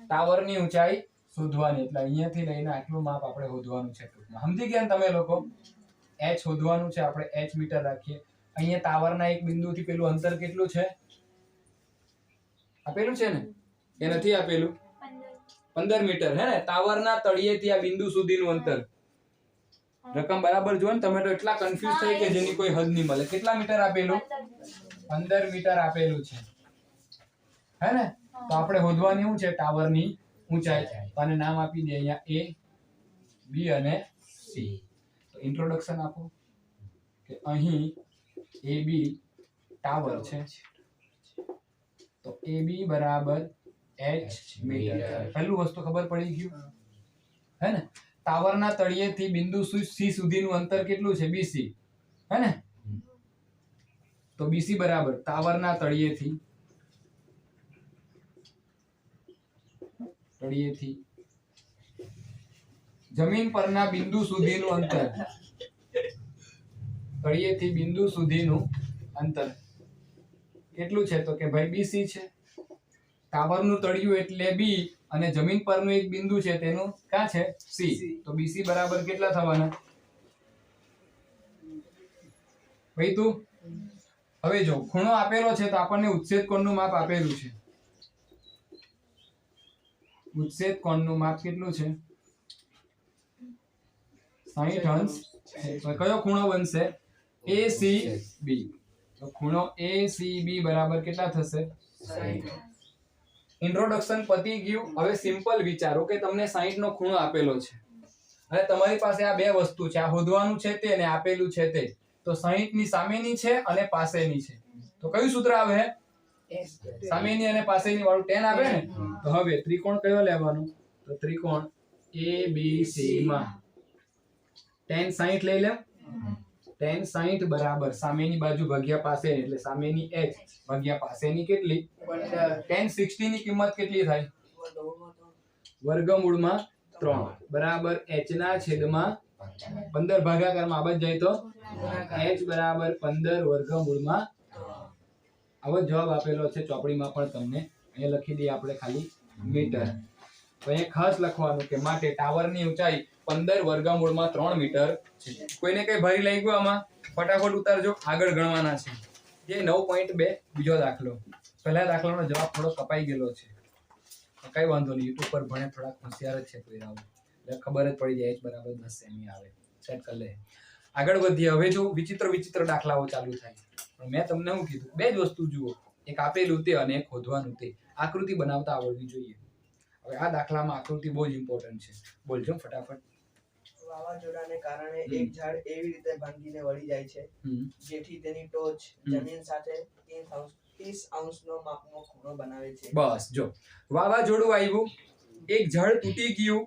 ટાવરની ઊંચાઈ શોધવાની. એટલે અહીંયાથી લઈને આટલું માપ આપણે શોધવાનું છે ટૂંકમાં. સમજી ગયા ને તમે લોકો? h શોધવાનું છે આપણે. h મીટર રાખીએ. અહીંયા ટાવરના એક બિંદુથી પેલું અંતર કેટલું છે? આપેલું છે ને કે નથી આપેલું? 15 મીટર હે ને. ટાવરના તળિયેથી આ બિંદુ સુધીનું અંતર. રકમ બરાબર જો ને, તમે તો એટલા કન્ફ્યુઝ થઈ કે જેની કોઈ હદ નહીં મળે. કેટલા મીટર આપેલું? 15 મીટર આપેલું છે, હે ને? તો આપણે શોધવાની શું છે? ટાવરની ઊંચાઈ. તો આને નામ આપી દે અહીંયા A, B અને C. તો ઇન્ટ્રોડક્શન આપો કે અહીં AB ટાવર છે. તો AB બરાબર h મીટર. પહેલું વસ્તુ ખબર પડી ગયું હે ને? ટાવરના તળિયેથી બિંદુ સી સુધીનું અંતર કેટલું છે BC, હે ને? તો BC બરાબર ટાવરના તળિયેથી જમીન પરના બિંદુ સુધીનું અંતર, તળિયેથી બિંદુ સુધીનું અંતર કેટલું છે? તો કે ભાઈ BC છે. ટાવરનું તળિયું એટલે B અને જમીન પરનું એક બિંદુ છે તેનું ક્યાં છે? C. તો BC બરાબર કેટલા થવાના? ભાઈ તું હવે જો ખૂણો આપેલો છે તો આપણને ઉચ્છેદ કોણનું માપ આપેલું છે. ઉચ્છેદ કોણનું માપ કેટલું છે? 60 અંશ. તો કયો ખૂણો બનશે? ACB. તો ખૂણો ACB બરાબર કેટલા થશે? 60. ઇન્ટ્રોડક્શન પતી ગયું. હવે સિમ્પલ વિચારો કે તમને 60 નો ખૂણો આપેલો છે અને તમારી પાસે આ બે વસ્તુ છે, આ શોધવાનું છે તે અને આપેલું છે તે. તો 60 ની સામેની છે અને પાસેની છે. તો કયું સૂત્ર આવે? સામેની અને પાસેની વાળું tan આવે ને. તો હવે ત્રિકોણ કયો લેવાનો? તો ત્રિકોણ ABC માં tan 60 લઈ લે. tan 60 બરાબર સામેની બાજુ ભાગ્યા પાસે, એટલે સામેની h ભાગ્યા પાસેની કેટલી? tan 60 ની કિંમત કેટલી થાય? વર્ગમૂળમાં 3 બરાબર h ના છેદમાં 15 ભાગાકારમાં આબદ જાય તો h બરાબર 15 વર્ગમૂળમાં. આવો જવાબ આપેલો છે ચોપડીમાં પણ તમને. અહીંયા લખી દઈએ આપણે ખાલી મીટર. તો અહીંયા ખાસ લખવાનું કે માટે ટાવરની ઊંચાઈ 15 વર્ગમૂળમાં 3 મીટર છે. કોઈને કઈ ભારી લાગી ગયું આમાં? ફટાફટ ઉતારજો, આગળ ગણવાના છે. જે 9.2 બીજો દાખલો. પહેલા દાખલાનો જવાબ થોડો કપાઈ ગયેલો છે, કઈ વાંધો નહીં, યુટ્યુબ પર ભણે થોડાક હોશિયાર જ છે કોઈરાઓ, એટલે ખબર જ પડી જાય h બરાબર 10 સેમી આવે. સેટ કરી લે. આગળ વધીએ. હવે જો વિચિત્ર દાખલાઓ ચાલુ થાય. પણ મેં તમને શું કીધું? બે જ વસ્તુ જુઓ, એક આપેલું તે અને એક શોધવાનું તે. આકૃતિ બનાવતા આવડવી જોઈએ. હવે આ દાખલામાં આકૃતિ બહુ જ ઇમ્પોર્ટન્ટ છે. બોલજો ફટાફટ. વાવાઝોડાને કારણે એક ઝાડ એવી રીતે ભાંગીને વળી જાય છે જેથી તેની ટોચ જમીન સાથે 30 અંશનો માપનો ખૂણો બનાવે છે. બસ જો વાવાઝોડું આવ્યું, એક ઝાડ તૂટી ગયું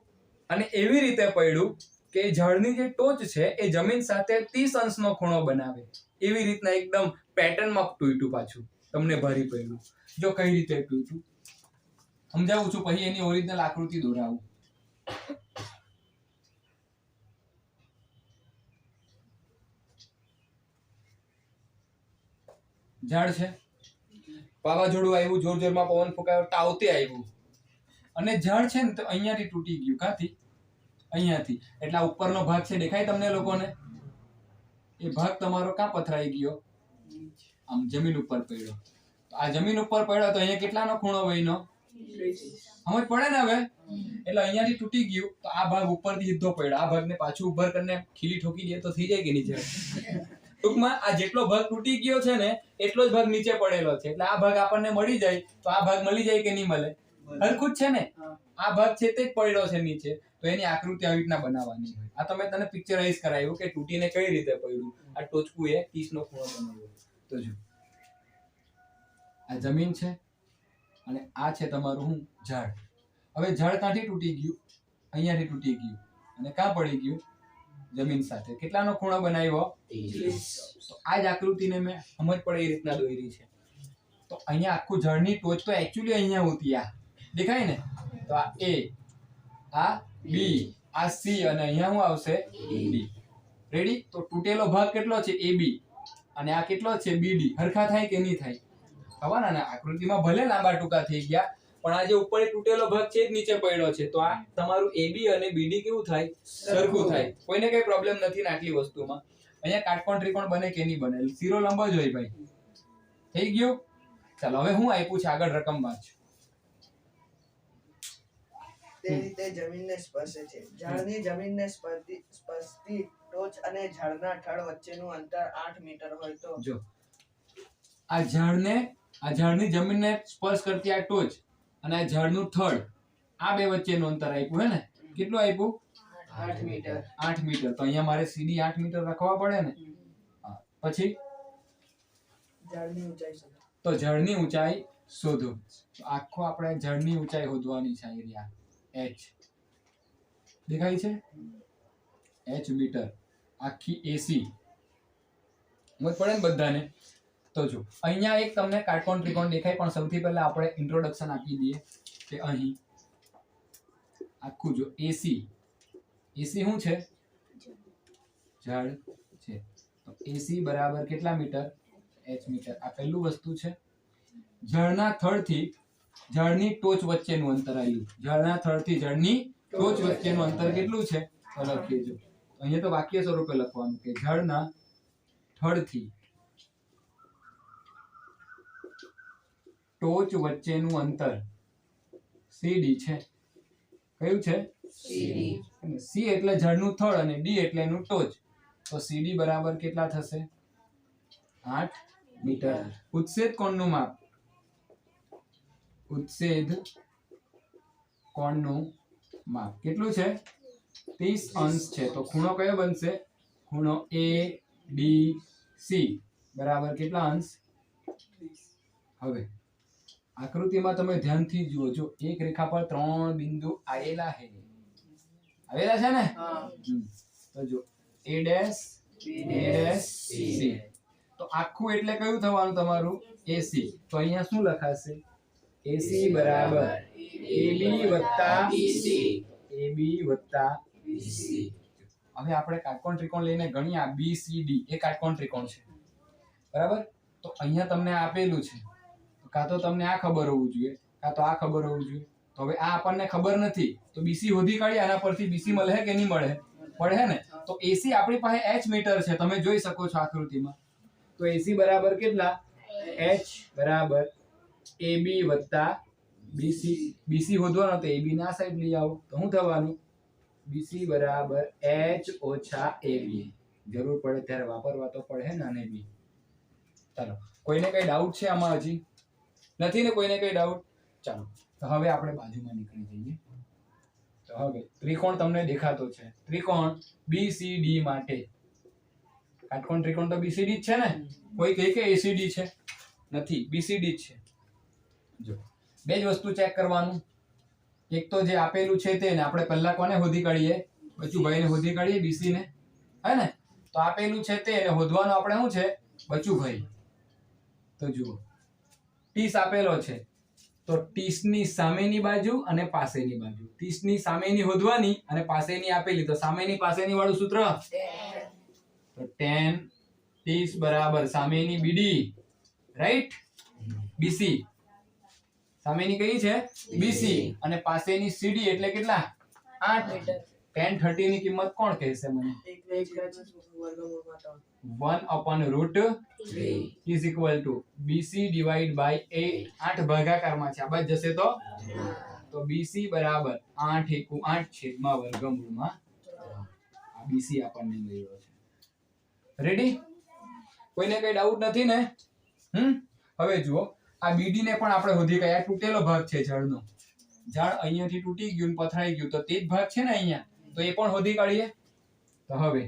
અને એવી રીતે પડ્યું કે ઝાડની જે ટોચ છે એ જમીન સાથે 30 અંશનો ખૂણો બનાવે. એવી રીતના એકદમ પેટર્નમાં તૂટ્યું. પાછું તમને ભારી પડ્યું. જો કઈ રીતે તૂટ્યું સમજાવું છું, પછી એની ઓરિજિનલ આકૃતિ દોરાવું. ઝાડ છે, વાવાઝોડું આવ્યું, જોર જોરમાં પવન ફૂંકાયો, તાવતે આવ્યું અને ઝાડ છે ને તો અહીંયાથી તૂટી ગયું. ક્યાંથી? અહીંયાથી. એટલે આ ઉપરનો ભાગ છે, દેખાય તમને લોકોને? એ ભાગ તમારો ક્યાં પથરાઈ ગયો? આમ જમીન ઉપર પડ્યો. આ જમીન ઉપર પડ્યો તો અહીંયા કેટલાનો ખૂણો બન્યો? સમજ પડે ને હવે? એટલે અહીંયાથી તૂટી ગયું તો આ ભાગ ઉપરથી સીધો પડ્યો. આ ભાગને પાછું ઉભર કરીને ખીલી ઠોકી દે તો થઈ જાય કે નીચે? ટૂંકમાં આ જેટલો ભાગ તૂટી ગયો છે ને એટલો જ ભાગ નીચે પડેલો છે. એટલે આ ભાગ આપણને મળી જાય તો આ ભાગ મળી જાય કે નહીં મળે? હરખું જ છે ને. આ ભાગ છે તે જ પડેલો છે નીચે. તો એની આકૃતિ આવી રીતના બનાવવાની હોય. આ તો મેં તને પિક્ચરાઇઝ કરાવ્યું કે તૂટીને કઈ રીતે પડ્યું. આ ટોચકું એ 30 નો ખૂણો બનાવ્યો. તો જો આ જમીન છે અને આ છે તમારું હું ઝાડ. હવે ઝાડ ક્યાંથી તૂટી ગયું? અહીંયાથી તૂટી ગયું અને ક્યાં પડી ગયું? જમીન સાથે. કેટલાનો ખૂણો બનાવ્યો? 30. તો આ જ આકૃતિને મેં સમજ પડે એ રીતના દોરી છે. તો અહીંયા આખું ઝાડની ટોચ તો એક્ચ્યુઅલી અહીંયા હોતી. આ દેખાય ને? તો આ A, આ B, આ C અને અહીંયા શું આવશે? D. રેડી? તો તૂટેલો ભાગ કેટલો છે? AB અને આ કેટલો છે? BD. હરખા થાય કે નહીં થાય? ખબર ને? આકૃતિમાં ભલે લાંબા ટૂંકા થઈ ગયા પણ આ જે ઉપર તૂટેલો ભાગ છે જ નીચે પડ્યો છે. તો આ તમારું AB અને BD કેવું થાય? સરખું થાય. કોઈને કઈ પ્રોબ્લેમ નથી ને આટલી વસ્તુમાં? અહીંયા કાટકોણ ત્રિકોણ બને કે નહીં બને? શીરો લંબ જ હોય ભાઈ. થઈ ગયું? ચાલો હવે હું આપ્યું છે આગળ રકમ વાંચ. તે રીતે જમીનને સ્પર્શે છે. ઝાડની જમીનને સ્પર્શતી ટોચ અને ઝાડના થડ વચ્ચેનું અંતર 8 મીટર હોય તો જો આ ઝાડની જમીનને સ્પર્શ કરતી આ ટોચ અને આ ઝાડનું થડ, આ બે વચ્ચેનું અંતર આપ્યું હે ને? કેટલું આપ્યું? 8 મીટર. 8 મીટર. તો અહીંયા મારે સીધી 8 મીટર રાખવા પડે ને. પછી ઝાડની ઊંચાઈ શોધો. તો ઝાડની ઊંચાઈ શોધો. તો આખો આપણે ઝાડની ઊંચાઈ શોધવાની છે. Area h. દેખાય છે h મીટર આખી એસી સમજ પડે ને બધાને. તો જો અહીંયા એક તમને કાટકોણ ત્રિકોણ દેખાય, પણ સૌથી પહેલા આપણે ઇન્ટ્રોડક્શન આપી દઈએ કે અહીં આખું જો એસી શું છે? જળ છે. તો એસી બરાબર કેટલા મીટર? h metre. આ પહેલું વસ્તુ છે. જળના થડથી જળની ટોચ વચ્ચેનું અંતર આવ્યું. જળના થડથી જળની ટોચ વચ્ચેનું અંતર કેટલું છે? તો લખીએ જો અહીંયા તો વાક્ય સ્વરૂપે લખવાનું કે જળના થડથી ટોચ વચ્ચેનું અંતર CD છે. કયું છે? C એટલે જળનું થડ અને D એટલે એનું ટોચ. તો CD બરાબર કેટલા થશે? 8 મીટર. ઉત્સેદ કોણનું માપ, ઉત્સેદ કોણનું માપ કેટલું છે? 30 અંશ છે. તો ખૂણો કયો બનશે? ખૂણો ABC બરાબર કેટલા અંશ? હવે આકૃતિમાં તમે ધ્યાનથી જુઓ. જો એક રેખા પર 3 બિંદુ આવેલા છે ને? તો જો A dash B dash C. તો આખું એટલે કયું થવાનું તમારું? AC. તો અહીંયા શું લખાશે? AC બરાબર AB વત્તા BC. હવે આપણે કાટકોણ ત્રિકોણ લઈને ગણીએ. આ BCD એ કાટકોણ ત્રિકોણ છે બરાબર. તો અહીંયા તમને આપેલું છે, કાં તો તમને આ ખબર હોવું જોઈએ, કાં તો આ ખબર હોવું જોઈએ. તો હવે આ આપણને ખબર નથી, તો BC શોધી કાઢીએ. આના પરથી BC મળે કે નહીં મળે? મળે ને. તો AC આપણી પાસે h મીટર છે, તમે જોઈ શકો છો આકૃતિમાં. તો AC બરાબર કેટલા? h બરાબર AB વત્તા BC. BC શોધવાનો તો AB ના સાઈડ લઈ આવો. તો શું થવાનું? BC બરાબર h ઓછા AB. જરૂર પડે ત્યારે વાપરવા તો પડે ને આને બી. ચાલો, કોઈને કઈ ડાઉટ છે આમાં? હજી નથી ને કોઈને કઈ ડાઉટ? ચાલો, તો હવે આપણે બાજુમાં નીકળી જઈએ. તો હવે ત્રિકોણ તમને દેખાતો છે. ત્રિકોણ BCD માટે કાટકોણ ત્રિકોણ તો BCD જ છે ને? કોઈ કહે કે ACD છે? નથી, BCD જ છે. જો બે જ વસ્તુ ચેક કરવાનું. એક તો જે આપેલું છે તેને આપણે પહેલા કોને શોધી કાઢીએ? બચુભાઈને શોધી કાઢીએ, BC ને, હે ને? તો આપેલું છે તે શોધવાનું આપણે શું છે? બચુભાઈ. તો જુઓ 30 આપેલો છે, તો 30 ની સામેની બાજુ અને પાસેની બાજુ. 30 ની સામેની શોધવાની અને પાસેની આપેલી, તો સામેની પાસેની વાળું સૂત્ર તો tan 30 બરાબર સામેની BD, રાઈટ? BC સામેની કઈ છે? BC. અને પાસેની CD એટલે કેટલા? 8. tan 30 ની કિંમત કોણ કહેશે મને? 1/√3 is equal to BC divide by 8. 8 ભાગાકારમાં છે, આ બાજુ જશે તો BC બરાબર 8 છેદમાં વર્ગમૂળમાં 3. આ BC આપણને મળ્યો છે. રેડી? કોઈને કઈ ડાઉટ નથી ને? હવે જુઓ, આ BD ને પણ આપણે શોધી કાઢીએ. આ તૂટેલો ભાગ છે ઝાડનો. ઝાડ અહીંયાથી તૂટી ગયું, પથરાઈ ગયું, તો તે જ ભાગ છે ને અહીંયા, તો એ પણ શોધી કાઢીએ. તો હવે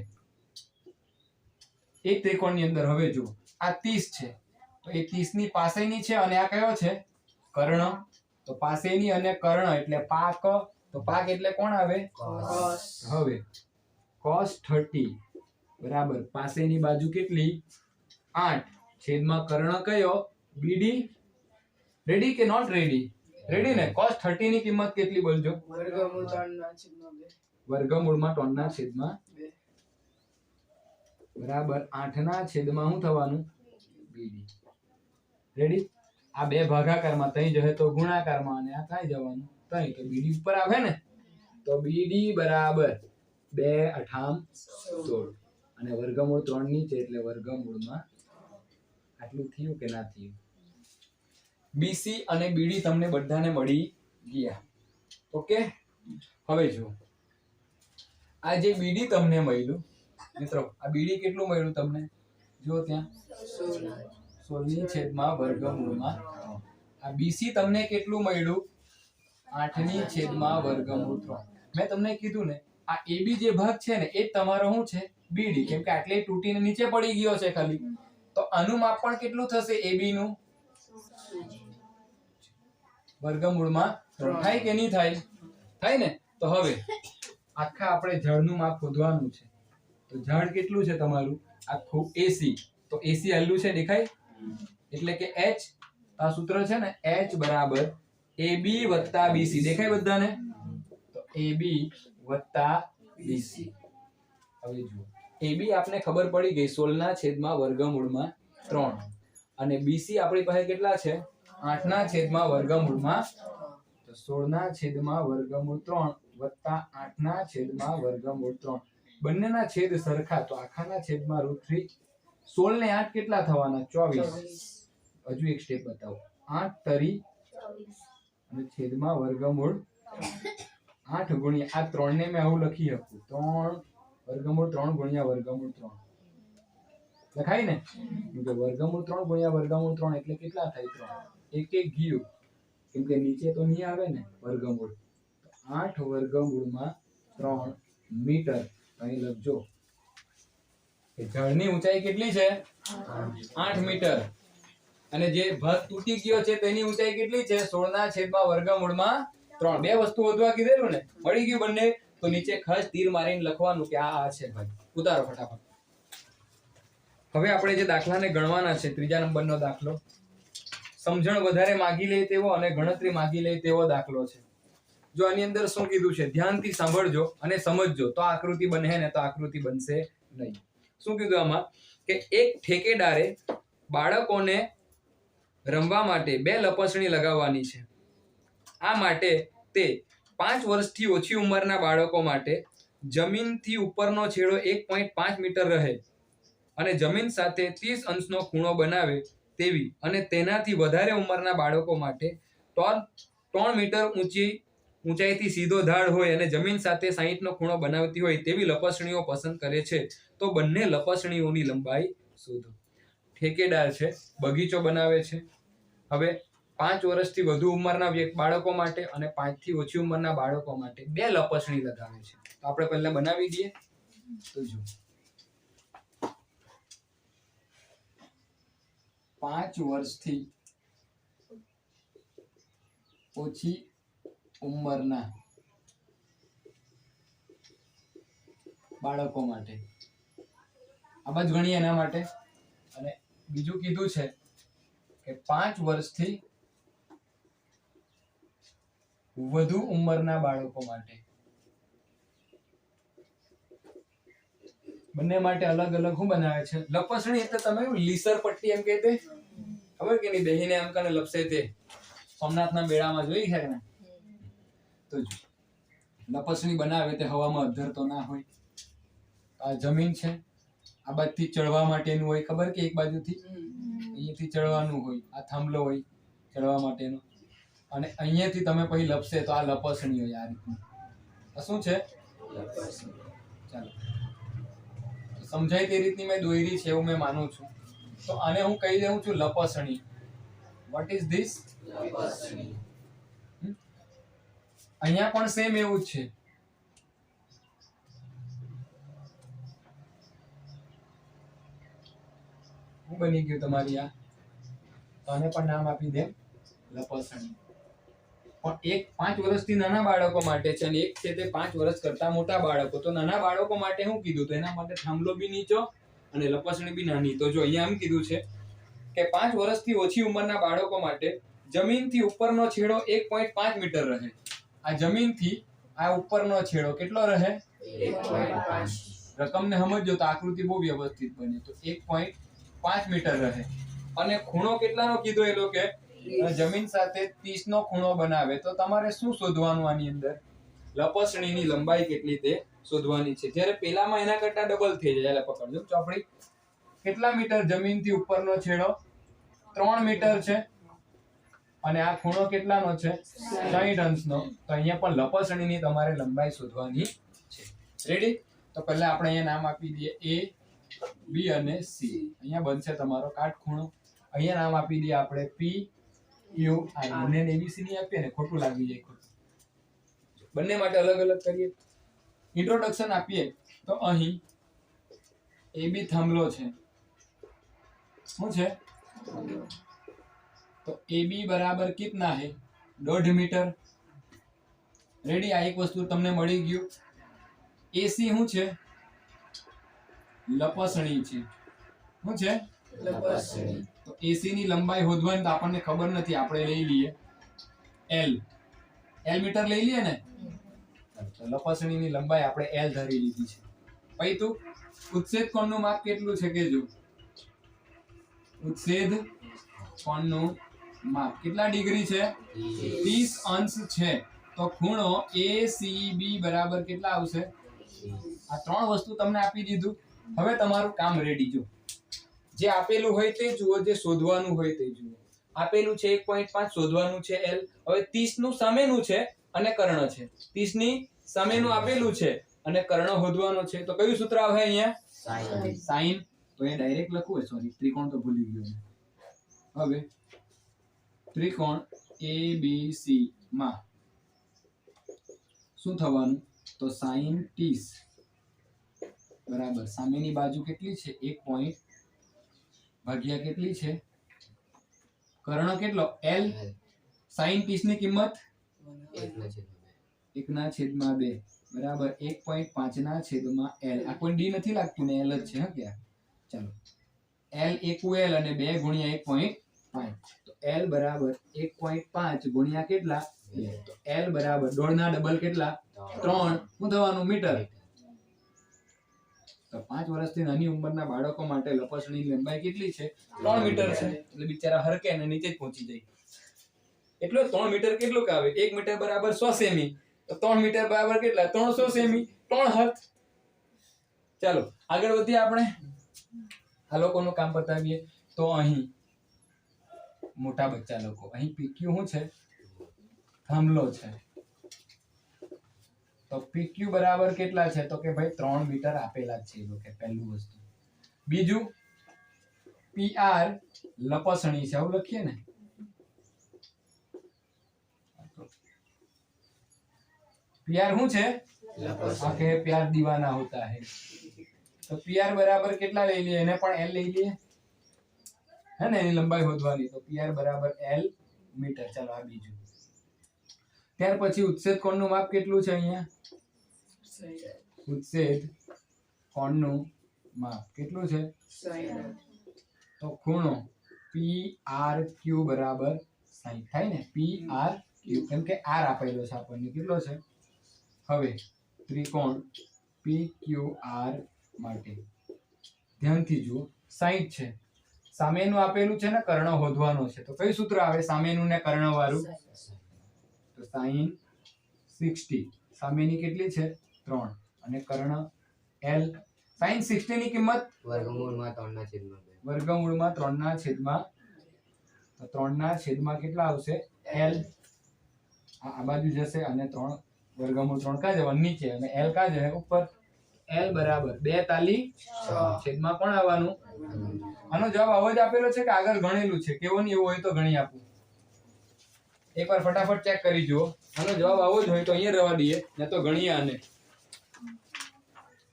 એક ત્રિકોણની અંદર હવે જુઓ, આ 30 છે, તો એ 30 ની પાસેની છે અને આ કયો છે? કર્ણ. તો પાસેની અને કર્ણ એટલે પાક. તો પાક એટલે કોણ આવે? cos. હવે cos 30 બરાબર પાસેની બાજુ કેટલી? 8 છેદમાં કર્ણ કયો? BD. રેડી કે નોટ રેડી? રેડી ને? cos 30 ની કિંમત કેટલી બોલજો? વર્ગમૂળમાં 3/2 બરાબર 8/2 શું થવાનું? BD. રેડી? આ બે ભાગાકારમાં તઈ જશે તો ગુણાકારમાં, અને આ થાય જવાનું તઈ, તો BD ઉપર આવે ને. તો BD બરાબર 2/8 અને વર્ગમૂળ 3 ની છે એટલે વર્ગમૂળમાં આટલું થયું કે ના થયું? BC અને BD તમને બધાને મળી ગયા. ઓકે, હવે જુઓ, આ જે BD તમને મળ્યું મિત્રો, આ BD કેટલું મળ્યું તમને? જો ત્યાં 16 છેદમાં વર્ગમૂળમાં 3. આ BC તમને કેટલું મળ્યું? 8 છેદમાં વર્ગમૂળ 3. મેં તમને કીધું ને, આ AB જે ભાગ છે ને એ જ તમારો શું છે? BD. કેમ કે આટલે તૂટીને નીચે પડી ગયો છે ખાલી. તો આનું માપ પણ કેટલું થશે? AB નું વર્ગમૂળમાં 3 થાય કે નહીં થાય? થાય ને? તો હવે આખા આપણે જળનું માપ શોધવાનું છે. તો જળ કેટલું છે તમારું આખું AC, તો AC હલ્લું છે દેખાય, એટલે કે H. આ સૂત્ર છે ને H બરાબર AB વત્તા BC, દેખાય બધાને? તો AB વત્તા BC. હવે જુઓ AB આપને ખબર પડી ગઈ 16/3 અને BC આપણી પાસે કેટલા છે 8/3. તો 16/3 વત્તા 8/3 બંનેના છેદ સરખા, તો આખાના છેદમાં √3. 16 ને 8 કેટલા થવાના 24. હજુ એક સ્ટેપ બતાવો, 8 તરી અને છેદમાં વર્ગમૂળ 8 ગુણ્યા આ 3 ને મેં આવું લખી શકું 3 ગુણ્યા વર્ગમૂળ 3 લખાય ને, કેમ કે વર્ગમૂળ 3 ગુણ્યા વર્ગમૂળ 3 એટલે કેટલા થાય 3. એક ગયું કેમ કે નીચે તો નહીં આવે ને વર્ગમૂળ. 8 વર્ગમૂળમાં 3 મીટર. અહીં લખજો કે જળની ઊંચાઈ કેટલી છે 8 મીટર અને જે ભાગ તૂટી ગયો છે તેની ઊંચાઈ કેટલી છે 16/3. બે વસ્તુ વધવા કીધેલું ને, મળી ગયું બંને. તો નીચે ખાસ તીર મારીને લખવાનું કે આ છે ભાઈ. ઉતારો ફટાફટ. હવે આપણે જે દાખલાને ગણવાના છે, ત્રીજા નંબરનો દાખલો, સમજણ વધારે માગી લે તેવો અને ગણતરી માગી લે તેવો દાખલો છે. જો આની અંદર શું કીધું છે ધ્યાનથી સાંભળજો અને સમજજો તો આકૃતિ બને ને તો આકૃતિ બનશે નહીં. શું કીધું આમાં કે એક ઠેકેદારે બાળકોને રમવા માટે 2 લપસણી લગાવવાની છે. આ માટે તે 5 વર્ષથી ઓછી ઉંમરના બાળકો માટે જમીનથી ઉપરનો છેડો 1.5 મીટર રહે અને જમીન સાથે 30 અંશનો ખૂણો બનાવે તેવી અને તેનાથી વધારે ઉંમરના બાળકો માટે 3 મીટર ઊંચાઈથી સીધો ધાર હોય અને જમીન સાથે 60 નો ખૂણો બનાવતી હોય તેવી લપસણીઓ પસંદ કરે છે. તો બંને લપસણીઓની લંબાઈ શોધો. ઠેકેદાર છે, બગીચો બનાવે છે. હવે 5 વર્ષથી વધુ ઉંમરના બાળકો માટે અને 5 થી ઓછી ઉંમરના બાળકો માટે 2 લપસણી લગાવે છે. તો આપણે પહેલા બનાવી દઈએ. તો જો 5 વર્ષથી ઓછી ઉંમરના બાળકો માટે આ બાજુ ગણીએ એના માટે. અને બીજું કીધું છે કે 5 વર્ષથી વધુ ઉંમરના બાળકો માટે. બંને માટે અલગ અલગ શું બનાવે છે લપસણી. એટલે તમે લીસર પટ્ટી એમ કહેતે ખબર કે નહીં, દહીંને એમ કને લપસે તે સોમનાથના મેળામાં જોઈ છે ને. તો જો લપસણી બનાવે તે હવામાં અધરતો ના હોય. આ જમીન છે, આ બાજુથી ચડવા માટેનું હોય, ખબર કે એક બાજુથી અહીંયાથી ચડવાનું હોય, આ થાંભલો હોય ચડવા માટેનો અને અહીંયાથી તમે પછી લપસે તો આ લપસણી હોય. આ રીતની આ શું છે ચાલો સમજાય તે રીતની મેં દોરી છે એવું મેં માનું છું. તો આને હું કહી દઉં છું લપસણી. વોટ ઇઝ ધીસ લપસણી. અહીંયા પણ સેમ એવું જ છે. શું બની ગયું તમારી આ? આને પણ નામ આપી દે લપસણી. પણ એક 5 વર્ષથી નાના બાળકો માટે છે અને એક છે તે 5 વર્ષ કરતા મોટા બાળકો. તો નાના બાળકો માટે શું કીધું? તો એના માટે થાંભલો બી નીચો અને લપસણી બી નાની. તો જો અહીંયા એમ કીધું છે કે 5 વર્ષથી ઓછી ઉંમરના બાળકો માટે જમીનથી ઉપરનો છેડો 1.5 મીટર રહે. આ જમીનથી આ ઉપરનો છેડો કેટલો રહે 1.5. રકમને સમજો તો આકૃતિ બહુ વ્યવસ્થિત બને. તો 1.5 મીટર રહે અને ખૂણો કેટલાનો કીધો એ લોકો જમીન સાથે 30 નો ખૂણો બનાવે. તો તમારે શું શોધવાનું આની અંદર? લપસણીની લંબાઈ કેટલી તે શોધવાની છે. જ્યારે પેલામાં એના કરતા ડબલ થઈ જાય. એટલે પકડજો ચોપડી. કેટલા મીટર જમીનથી ઉપરનો છેડો? 3 મીટર છે અને આ ખૂણો કેટલાનો છે 60 અંશનો. તો અહીંયા પણ લપસણીની તમારે લંબાઈ શોધવાની છે. રેડી? તો પહેલા આપણે અહીંયા નામ આપી દઈએ A, B અને C. અહીંયા બનશે તમારો કાટખૂણો. અહીંયા નામ આપી દઈએ આપણે P, Q, R. બંને ABC ની આપીએ ને ખોટું લાગી જાય. ખોટું બંને માટે અલગ અલગ કરીએ. ઇન્ટ્રોડક્શન આપીએ તો અહીં AB થાંભલો છે. શું છે? તો AB બરાબર कितना है 1.5 मीटर. रेडी? આ એક વસ્તુ તમને મળી ગયું. એસી શું છે? લપસણી છે. શું છે? લપસણી. તો એસી ની લંબાઈ શોધવાની તો આપણને ખબર નથી, આપણે લઈ લઈએ એલ. એલ મીટર લઈ લઈએ ને, તો લપસણીની લંબાઈ આપણે એલ ધરી લીધી છે. પછી તું ઉચ્છેદ કોણનું માપ કેટલું છે કે જો, ઉચ્છેદ કોણનું માપ કેટલા ડિગ્રી છે? 30 અંશ છે. તો ખૂણો ACB બરાબર કેટલા આવશે? આ ત્રણ વસ્તુ તમને આપી દીધું. હવે તમારું કામ રેડી. જો જે આપેલું હોય તે જુઓ, જે શોધવાનું હોય તે જુઓ. આપેલું છે 1.5, શોધવાનું છે L. હવે 30 નું સામેનું છે અને કર્ણ છે. 30 ની સામેનું આપેલું છે અને કર્ણ શોધવાનો છે. તો કયું સૂત્ર આવે અહીંયા? સાઈન. તો એ ડાયરેક્ટ લખવું હોય, સોરી ત્રિકોણ તો ભૂલી ગયો મેં. હવે ત્રિકોણ ABC માં શું થવાનું? તો સાઈન 30 બરાબર સામેની બાજુ કેટલી છે? 1 ભાગ્યા કેટલી છે? કર્ણ કેટલો? L. સાઈન 30 ની કિંમત 1/2 બરાબર 1.5/L. આ કોઈ ડી નથી લાગતું ને, L જ છે. હા કે ચાલો L એકુ L અને 2 ગુણ્યા 1.5. તો L બરાબર 1.5 ગુણ્યા કેટલા? 2. તો L બરાબર દોઢ ના ડબલ કેટલા? 3. શું થવાનું? મીટર. તો 5 વર્ષથી નાની ઉંમરના બાળકો માટે લપસણીની લંબાઈ કેટલી છે? 3 મીટર છે. એટલે બિચારા હરકે અને નીચે જ પહોંચી જાય. એટલે 3 મીટર કેટલું આવે? 1 મીટર બરાબર 100 સેમી. તો 3 મીટર બરાબર કેટલા? 300 સેમી. 3 હાથ. ચાલો આગળ વધીએ આપણે. આ લોકોનું કામ બતાવીએ. તો અહીં મોટા બચ્ચા લોકો, અહીં PQ શું છે? થાંભલો છે. તો PQ બરાબર કેટલા છે? તો કે ભાઈ 3 મીટર આપેલા છે એ લોકો. પહેલું વસ્તુ. બીજું PR લપસણી છે, આવું લખીએ ને. PR શું છે? આકે પ્યાર દીવાના હોતા હે. તો PR બરાબર કેટલા લઈ લઈએ? એને પણ L લઈ લઈએ, હે ને? એની લંબાઈ શોધવાની. તો PR બરાબર L મીટર. ચાલો આ બીજું. ત્યાર પછી ઉચ્છેદ કોણનું માપ કેટલું છે અહીંયા? ઉચ્છેદ કોણનું માપ કેટલું છે? તો ખૂણો PRQ બરાબર 60 થાય ને. PRQ કેમ કે R આપેલો છે આપણને. કેટલો છે? હવે ત્રિકોણ PQR માટે ધ્યાનથી જુઓ. 60 છે. સામેનું આપેલું છે ને, કર્ણ શોધવાનો છે. તો કયું સૂત્ર આવે સામેનું ને કર્ણ વાળું? તો સાઈન 60. સામેની કેટલી છે? 3 અને કર્ણ L. સાઈન 60 ની કિંમત વર્ગમૂળમાં 3/2. તો 3/2 કેટલા આવશે? L. આ બાજુ જશે અને 3 વર્ગમૂળ 3 કા જવાનું? નીચે. અને L કા જશે? ઉપર. L બરાબર 2 તાલી 6 છેદમાં કોણ આવવાનું? આનો જવાબ આવો જ આપેલો છે કે આગળ ગણેલું છે? કેવો નહીં એવું હોય તો ગણી આપું. એકવાર ફટાફટ ચેક કરી જુઓ. આનો જવાબ આવો જ હોય તો અહીંયા રહેવા દઈએ, ને તો ગણીએ આને.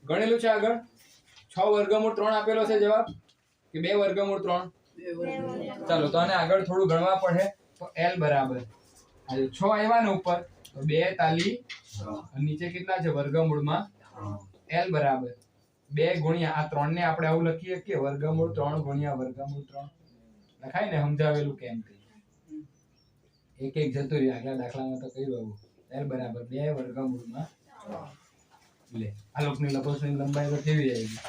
ગણેલું છે આગળ? 6 વર્ગમૂળ 3 આપેલો છે જવાબ કે 2 વર્ગમૂળ 3? ચાલો તો આને આગળ થોડું ગણવા પડે. તો L બરાબર 6 આવ્યા ને ઉપર, તો 2 તાલી નીચે કેટલા છે? વર્ગમૂળમાં L બરાબર 2 ગુણ્યા આ 3 ને આપણે આવું લખીએ કે વર્ગમૂળ 3 ગુણ્યા વર્ગમૂળ 3 લખાય ને? સમજાવેલું કેમ કે એક એક જતું રહ્યું. આગલા દાખલામાં તો કર્યું આવું. L બરાબર 2 વર્ગમૂળમાં 3. લે આ લોકની લપસણીની લંબાઈ તો કેવી આવી?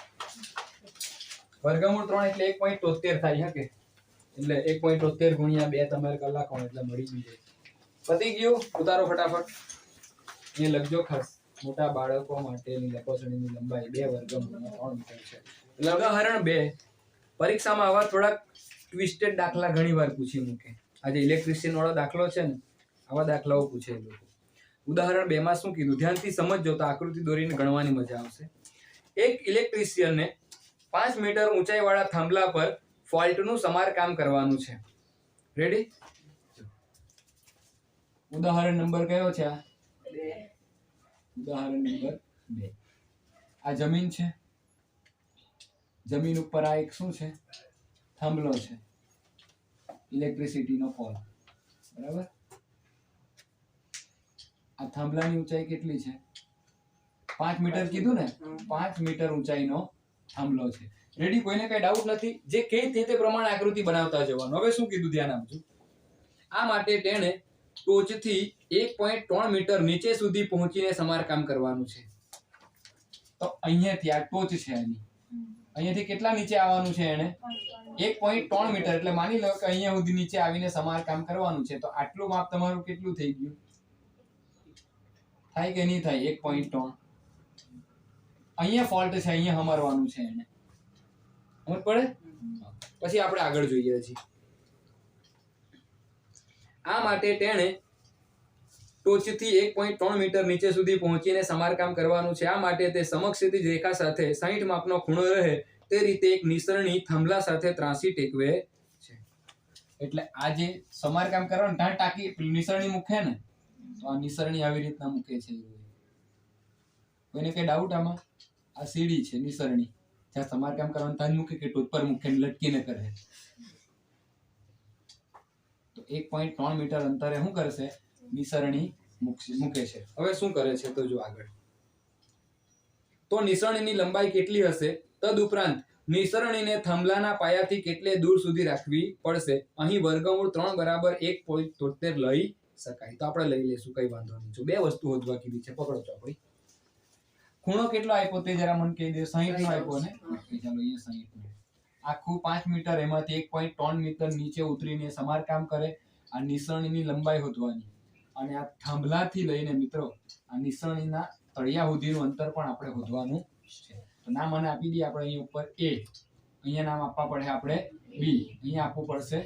વર્ગમૂળ 3 એટલે 1.73 થાય. હકે એટલે 1.73 ગુણ્યા 2 તમારે કલાકો એટલે મળી ગયું છે. પતી ગયું. ઉતારો ફટાફટ. એ લખજો ખાસ. મોટા બાળકો માટેની લપસણીની લંબાઈ 2 વર્ગમૂળમાં 3 મીટર છે. એટલે ઉદાહરણ 2 પરીક્ષામાં આવા થોડાક ટ્વિસ્ટેડ દાખલા ઘણીવાર પૂછી મૂકે. આજે ઇલેક્ટ્રિશિયન વાળો દાખલો છે ને, આવા દાખલાઓ પૂછે એ લોકો. ઉદાહરણ 2 માં શું કીધું? ધ્યાનથી સમજજો તો આકૃતિ દોરીને ગણવાની મજા આવશે. એક ઇલેક્ટ્રિશિયનને 5 મીટર ઊંચાઈવાળા થાંભલા પર ફોલ્ટનું સમારકામ કરવાનું છે. રેડી? ઉદાહરણ નંબર કયો છે આ? ઉદાહરણ નંબર 2. આ જમીન છે. જમીન ઉપર આ એક શું છે? થાંભલો છે. ઇલેક્ટ્રિસિટીનો પોલ. બરાબર? આ થાંભલાની ઊંચાઈ કેટલી છે? 5 મીટર કીધું ને, 5 મીટર ઊંચાઈનો થાંભલો છે. રેડી? કોઈને કઈ ડાઉટ નથી? જે કે તે પ્રમાણે આકૃતિ બનાવતા જવાનું. હવે શું કીધું ધ્યાન આપજો. આ માટે તેણે ટોચથી 1.3 મીટર નીચે સુધી પહોંચીને સમારકામ કરવાનું છે. તો અહીંયાથી આ ટોચ છે એની, અહીંયાથી કેટલા નીચે આવવાનું છે એને? 1.3 મીટર. એટલે માની લો કે અહીંયા સુધી નીચે આવીને સમારકામ કરવાનું છે. તો આટલું માપ તમારું કેટલું થઈ ગયું? થાય કે નહીં થાય? 1.3. અહીંયા ફોલ્ટ છે, અહીંયા હમારવાનું છે એને. સમજ પડે? પછી આપણે આગળ જોઈએ છીએ. આ માટે તેણે ટોચથી 1.3 મીટર નીચે સુધી પહોંચીને સમારકામ કરવાનું છે. આ માટે તે સમક્ષિતિજ રેખા સાથે 60 માપનો ખૂણો રહે તે રીતે એક નિસરણી થાંભલા સાથે ત્રાંસી ટેકવે છે. એટલે આ જે સમારકામ કરવાનું ત્યાં ટાંકી નિસરણી મૂકે ને, તો આ નિસરણી આવી રીતના મૂકે છે. કોઈને કઈ ડાઉટ આમાં? આ સીડી છે નિસરણી, જ્યાં સમારકામ કરવાનું ત્યાં મૂકે કે ટોચ પર મૂકે લટકીને કરે. તો 1.3 મીટર અંતરે શું કરશે? નિસરણી મૂકે છે. હવે શું કરે છે તો જો આગળ. તો નિસરણીની લંબાઈ કેટલી હશે? તદુપરાંત નિસરણીને થાંભલાના પાયાથી કેટલે દૂર સુધી રાખવી પડશે? અહીં વર્ગમૂળ 3 બરાબર 1.73 લઈ શકાય. તો આપણે લઈ લઈશું, કઈ વાંધો નહીં. જો બે વસ્તુ શોધવા કીધી છે, પકડો ચોપડી. ખૂણો કેટલો આપ્યો તે જરા મને કહી દે. 60 નો આપ્યો ને? ચાલો અહીંયા 60 નો. આખું 5 મીટર, એમાંથી 1.3 મીટર નીચે ઉતરીને સમારકામ કરે. આ નિસરણીની લંબાઈ શોધવાની, અને આ થાંભલાથી લઈને મિત્રો આ નિસરણીના તળિયા સુધીનું અંતર પણ આપણે શોધવાનું છે. તો નામ મને આપી દઈએ આપણે અહીં ઉપર A, અહીંયા નામ આપવા પડે આપણે B, અહીંયા આપવું પડશે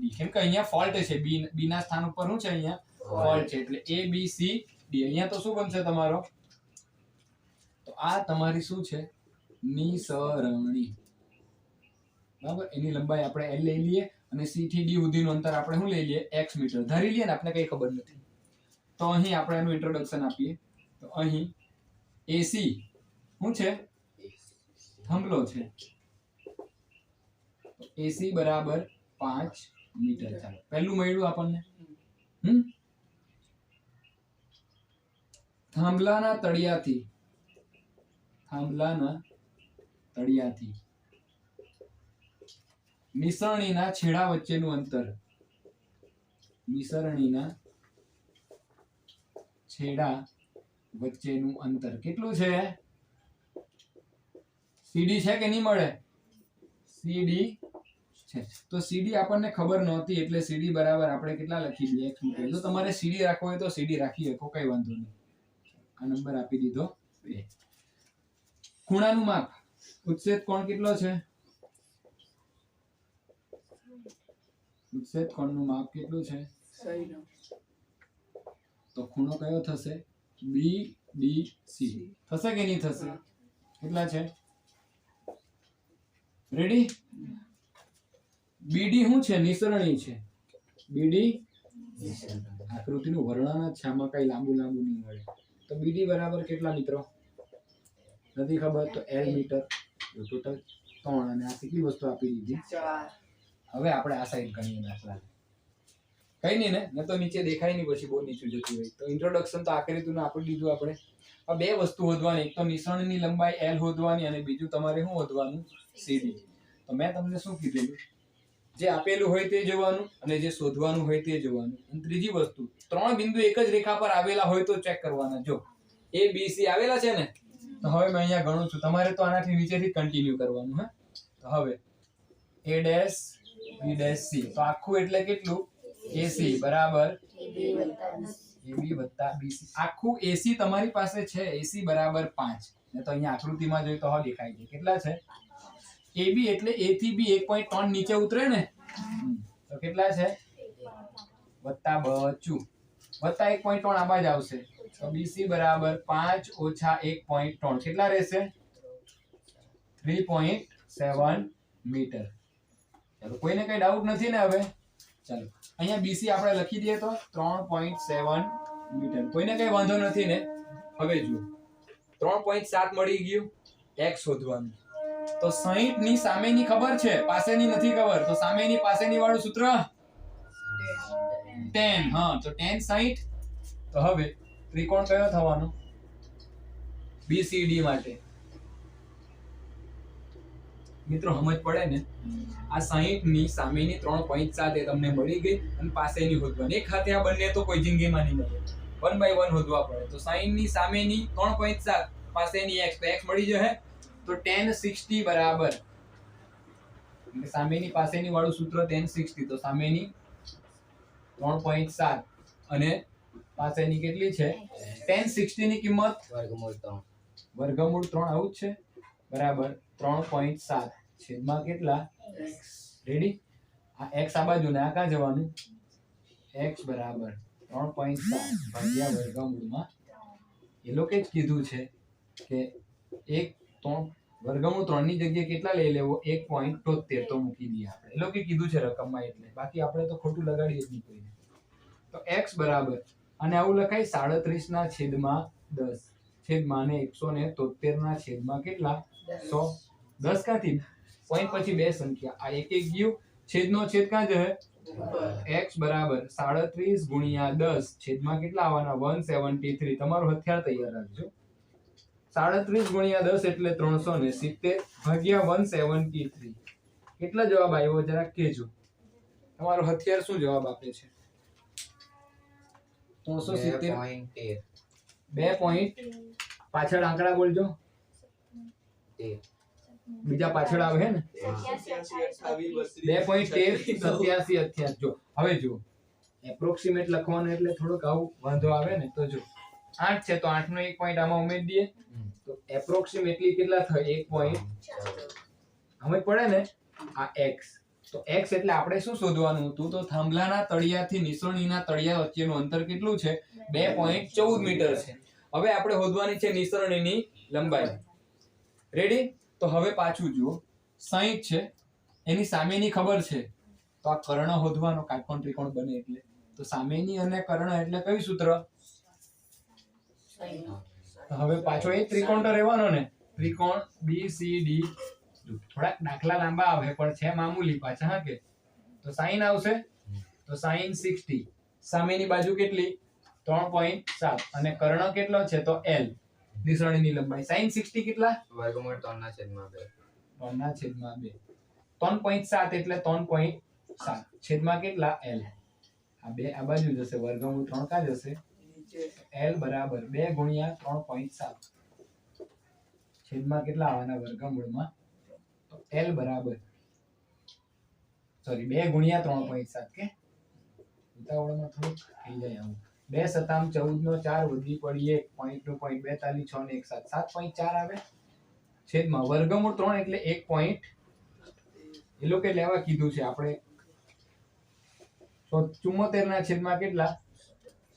D, કેમ કે અહીંયા ફોલ્ટ છે. B ના સ્થાન ઉપર શું છે? અહીંયા ફોલ્ટ છે. એટલે A B C D. અહીંયા તો શું બનશે તમારો? તો આ તમારી શું છે? નિસરણી. બરાબર? એની લંબાઈ આપણે L લઈ લઈએ, અને C થી D સુધીનું અંતર આપણે શું લઈ લઈએ? X મીટર ધારી લઈએ ને, આપણે કઈ ખબર નથી. તો અહીં આપણે એનું ઇન્ટ્રોડક્શન આપીએ. તો અહીં AC શું છે? થાંભલો છે. AC બરાબર 5 મીટર. ચાલો પહેલું મળ્યું આપણને. થાંભલાના તળિયાથી નિસરણીના છેડા વચ્ચેનું અંતર, નિસરણીના છેડા વચ્ચેનું અંતર કેટલું છે? CD છે કે નહીં મળે? CD છે. તો CD આપણને ખબર નહોતી, એટલે CD બરાબર આપણે કેટલા લખી દઈએ? X metre. જો તમારે CD રાખવો હોય તો CD રાખી શકો, કઈ વાંધો નહીં. આ નંબર આપી દીધો 2. ખૂણાનું માપ, ઉચ્છેદ કોણ કેટલો છે? ઉચ્છેદ કોણનું માપ કેટલું છે? તો ખૂણો કયો થશે? BDC. થશે કે નહીં થશે? કેટલા છે? રેડી? BD શું છે? નિસરણી છે. BD આકૃતિનું વર્ણન જ છે, આમાં કઈ લાંબુ નહીં મળે. તો BD બરાબર કેટલા મિત્રો? નથી ખબર? તો L મીટર. ટોટલ 3, અને આ કેટલી વસ્તુ આપી દીધી? 4. હવે આપણે આ સાઈડ ગણીએ દાખલા. કઈ નહીં ને તો નીચે દેખાય નહીં, પછી બહુ નીચું જતું હોય. તો ઇન્ટ્રોડક્શન તો આકૃતિનું આપી દીધું આપણે. આ બે વસ્તુ શોધવાની, એક તો નિસરણીની લંબાઈ L શોધવાની, અને બીજું તમારે શું શોધવાનું? CD. તો મેં તમને શું કીધેલું? જે આપેલું હોય તે જોવાનું, અને જે શોધવાનું હોય તે જોવાનું. અને ત્રીજી વસ્તુ, 3 બિંદુ એક જ રેખા પર આવેલા હોય તો ચેક કરવાના. જો A B C આવેલા છે ને, તો હવે મેં અહીંયા ગણું છું. તમારે તો આનાથી નીચેથી કન્ટિન્યુ કરવાનું. હે, તો હવે A dash B dash C. તો આખું એટલે કેટલું? AC બરાબર AB વત્તા BC. આખું AC તમારી પાસે છે. AC બરાબર 5. ને તો અહીંયા આકૃતિમાં જોઈએ તો દેખાય છે. કેટલા છે? AB એટલે A થી B 1.3 નીચે ઉતરે ને, તો કેટલા છે? વત્તા બચું વત્તા 1.3 આ બાજ આવશે. તો BC બરાબર 5 ઓછા 1.3 કેટલા રહેશે? 3.7 મીટર. ચાલો, કોઈને કઈ ડાઉટ નથી ને? હવે ચાલો અહીંયા BC આપણે લખી દઈએ તો 3.7 મીટર. કોઈને કઈ વાંધો નથી ને? હવે જુઓ 3.7 મળી ગયું. X શોધવાનું. તો 60 ની સામેની ખબર છે, પાસેની નથી ખબર. તો સામેની પાસેની વાળું સૂત્ર 10. હા, તો 10 60. તો હવે ત્રિકોણ કયો થવાનો? BCD માટે મિત્રો સમજ પડે ને આ 60 ની સામેની 3.7 એ તમને મળી ગઈ અને પાસેની શોધવાની એક હાથે આ બંને તો કોઈ જિંદગીમાં નહીં મળે 1 બાય 1 શોધવા પડે તો 60 ની સામેની 3.7 પાસેની x તો x મળી જશે તો tan 60 બરાબર એટલે સામેની પાસેની વાળું સૂત્ર tan 60 તો સામેની 3.7 અને પાસેની કેટલી છે tan 60 ની કિંમત વર્ગમૂળ 3 આવું જ છે બરાબર 3.7 છેદમાં કેટલા રેડી આ x આ બાજુ ને આ ક્યાં જવાનું x બરાબર 3.7 ભાગ્યા વર્ગમૂળમાં એ લોકો જ કીધું છે કે 1 વર્ગમૂળ 3 ની જગ્યાએ કેટલા લઈ લેવો 1.73 તો મૂકી દઈએ આપણે એ લોકો કીધું છે રકમમાં એટલે બાકી આપણે તો ખોટું લગાડીએ જ નહીં કોઈને તો x બરાબર અને આવું લખાય 37 ના છેદમાં 10 છેદમાં ને 173 ના છેદમાં કેટલા 100 10 ક્યાંથી પોઈન્ટ પછી બે સંખ્યા આ એક એક ગયું છેદનો છેદ ક્યાં જશે x બરાબર 37 ગુણ્યા 10 છેદમાં કેટલા આવવાના 173 તમારું હથિયાર તૈયાર રાખજો 37 ગુણ્યા 10 એટલે 370 ભાગ્યા 173 કેટલા જવાબ આવ્યો જરા કહેજો તમારો હથિયાર શું જવાબ આપે છે 370 2 પોઈન્ટ પાછળ આંકડા બોલજો બીજા પાછળ આવે હે ને 2.13 જો હવે જો એપ્રોક્સિમેટ લખવાનું એટલે થોડુંક આવું વાંધો આવે ને તો જો 8 છે તો 8 નો 1 પોઈન્ટ આમાં ઉમેરી દઈએ તો એપ્રોક્સિમેટલી કેટલા થાય 1 પોઈન્ટ સમજ પડે ને આ x તો x એટલે આપણે શું શોધવાનું હતું તો થાંભલાના તળિયાથી નિસરણીના તળિયા વચ્ચેનું અંતર કેટલું છે 2.14 મીટર છે હવે આપણે શોધવાની છે નિસરણીની લંબાઈ રેડી તો હવે પાછું જુઓ 60 છે એની સામેની ખબર છે તો આ કર્ણ શોધવાનો કાટકોણ ત્રિકોણ બને એટલે તો સામેની અને કર્ણ એટલે કયું સૂત્ર તો હવે પાછો એક ત્રિકોણ તો રહેવાનો ને ત્રિકોણ BCD થોડાક દાખલા લાંબા આવે પણ છે મામૂલી પાછા હા કે તો sin આવશે તો sin 60 સામેની બાજુ કેટલી 3.7 અને કર્ણ કેટલો છે તો L નિસરણીની લંબાઈ sin 60 કેટલા વર્ગમૂળ 3/2 3/2 3.7 એટલે 3.7 છેદમાં કેટલા L આ બે આ બાજુ જશે વર્ગમૂળ 3 કા જશે L બરાબર 2 ગુણ્યા 3.7 છેદમાં કેટલા આવવાના વર્ગમૂળમાં તો L બરાબર સોરી 2 ગુણ્યા 3.7 કે ઉતાવળમાં થોડું થઈ જાય આવું 2 સતામ 14 નો 4 વધી પડી 1 પોઈન્ટ નું પોઈન્ટ 42 6 ને 1 7.4 આવે છેદમાં વર્ગમૂળ 3 એટલે 1 પોઈન્ટ એ લોકો લેવા કીધું છે આપણે 74 ના છેદમાં કેટલા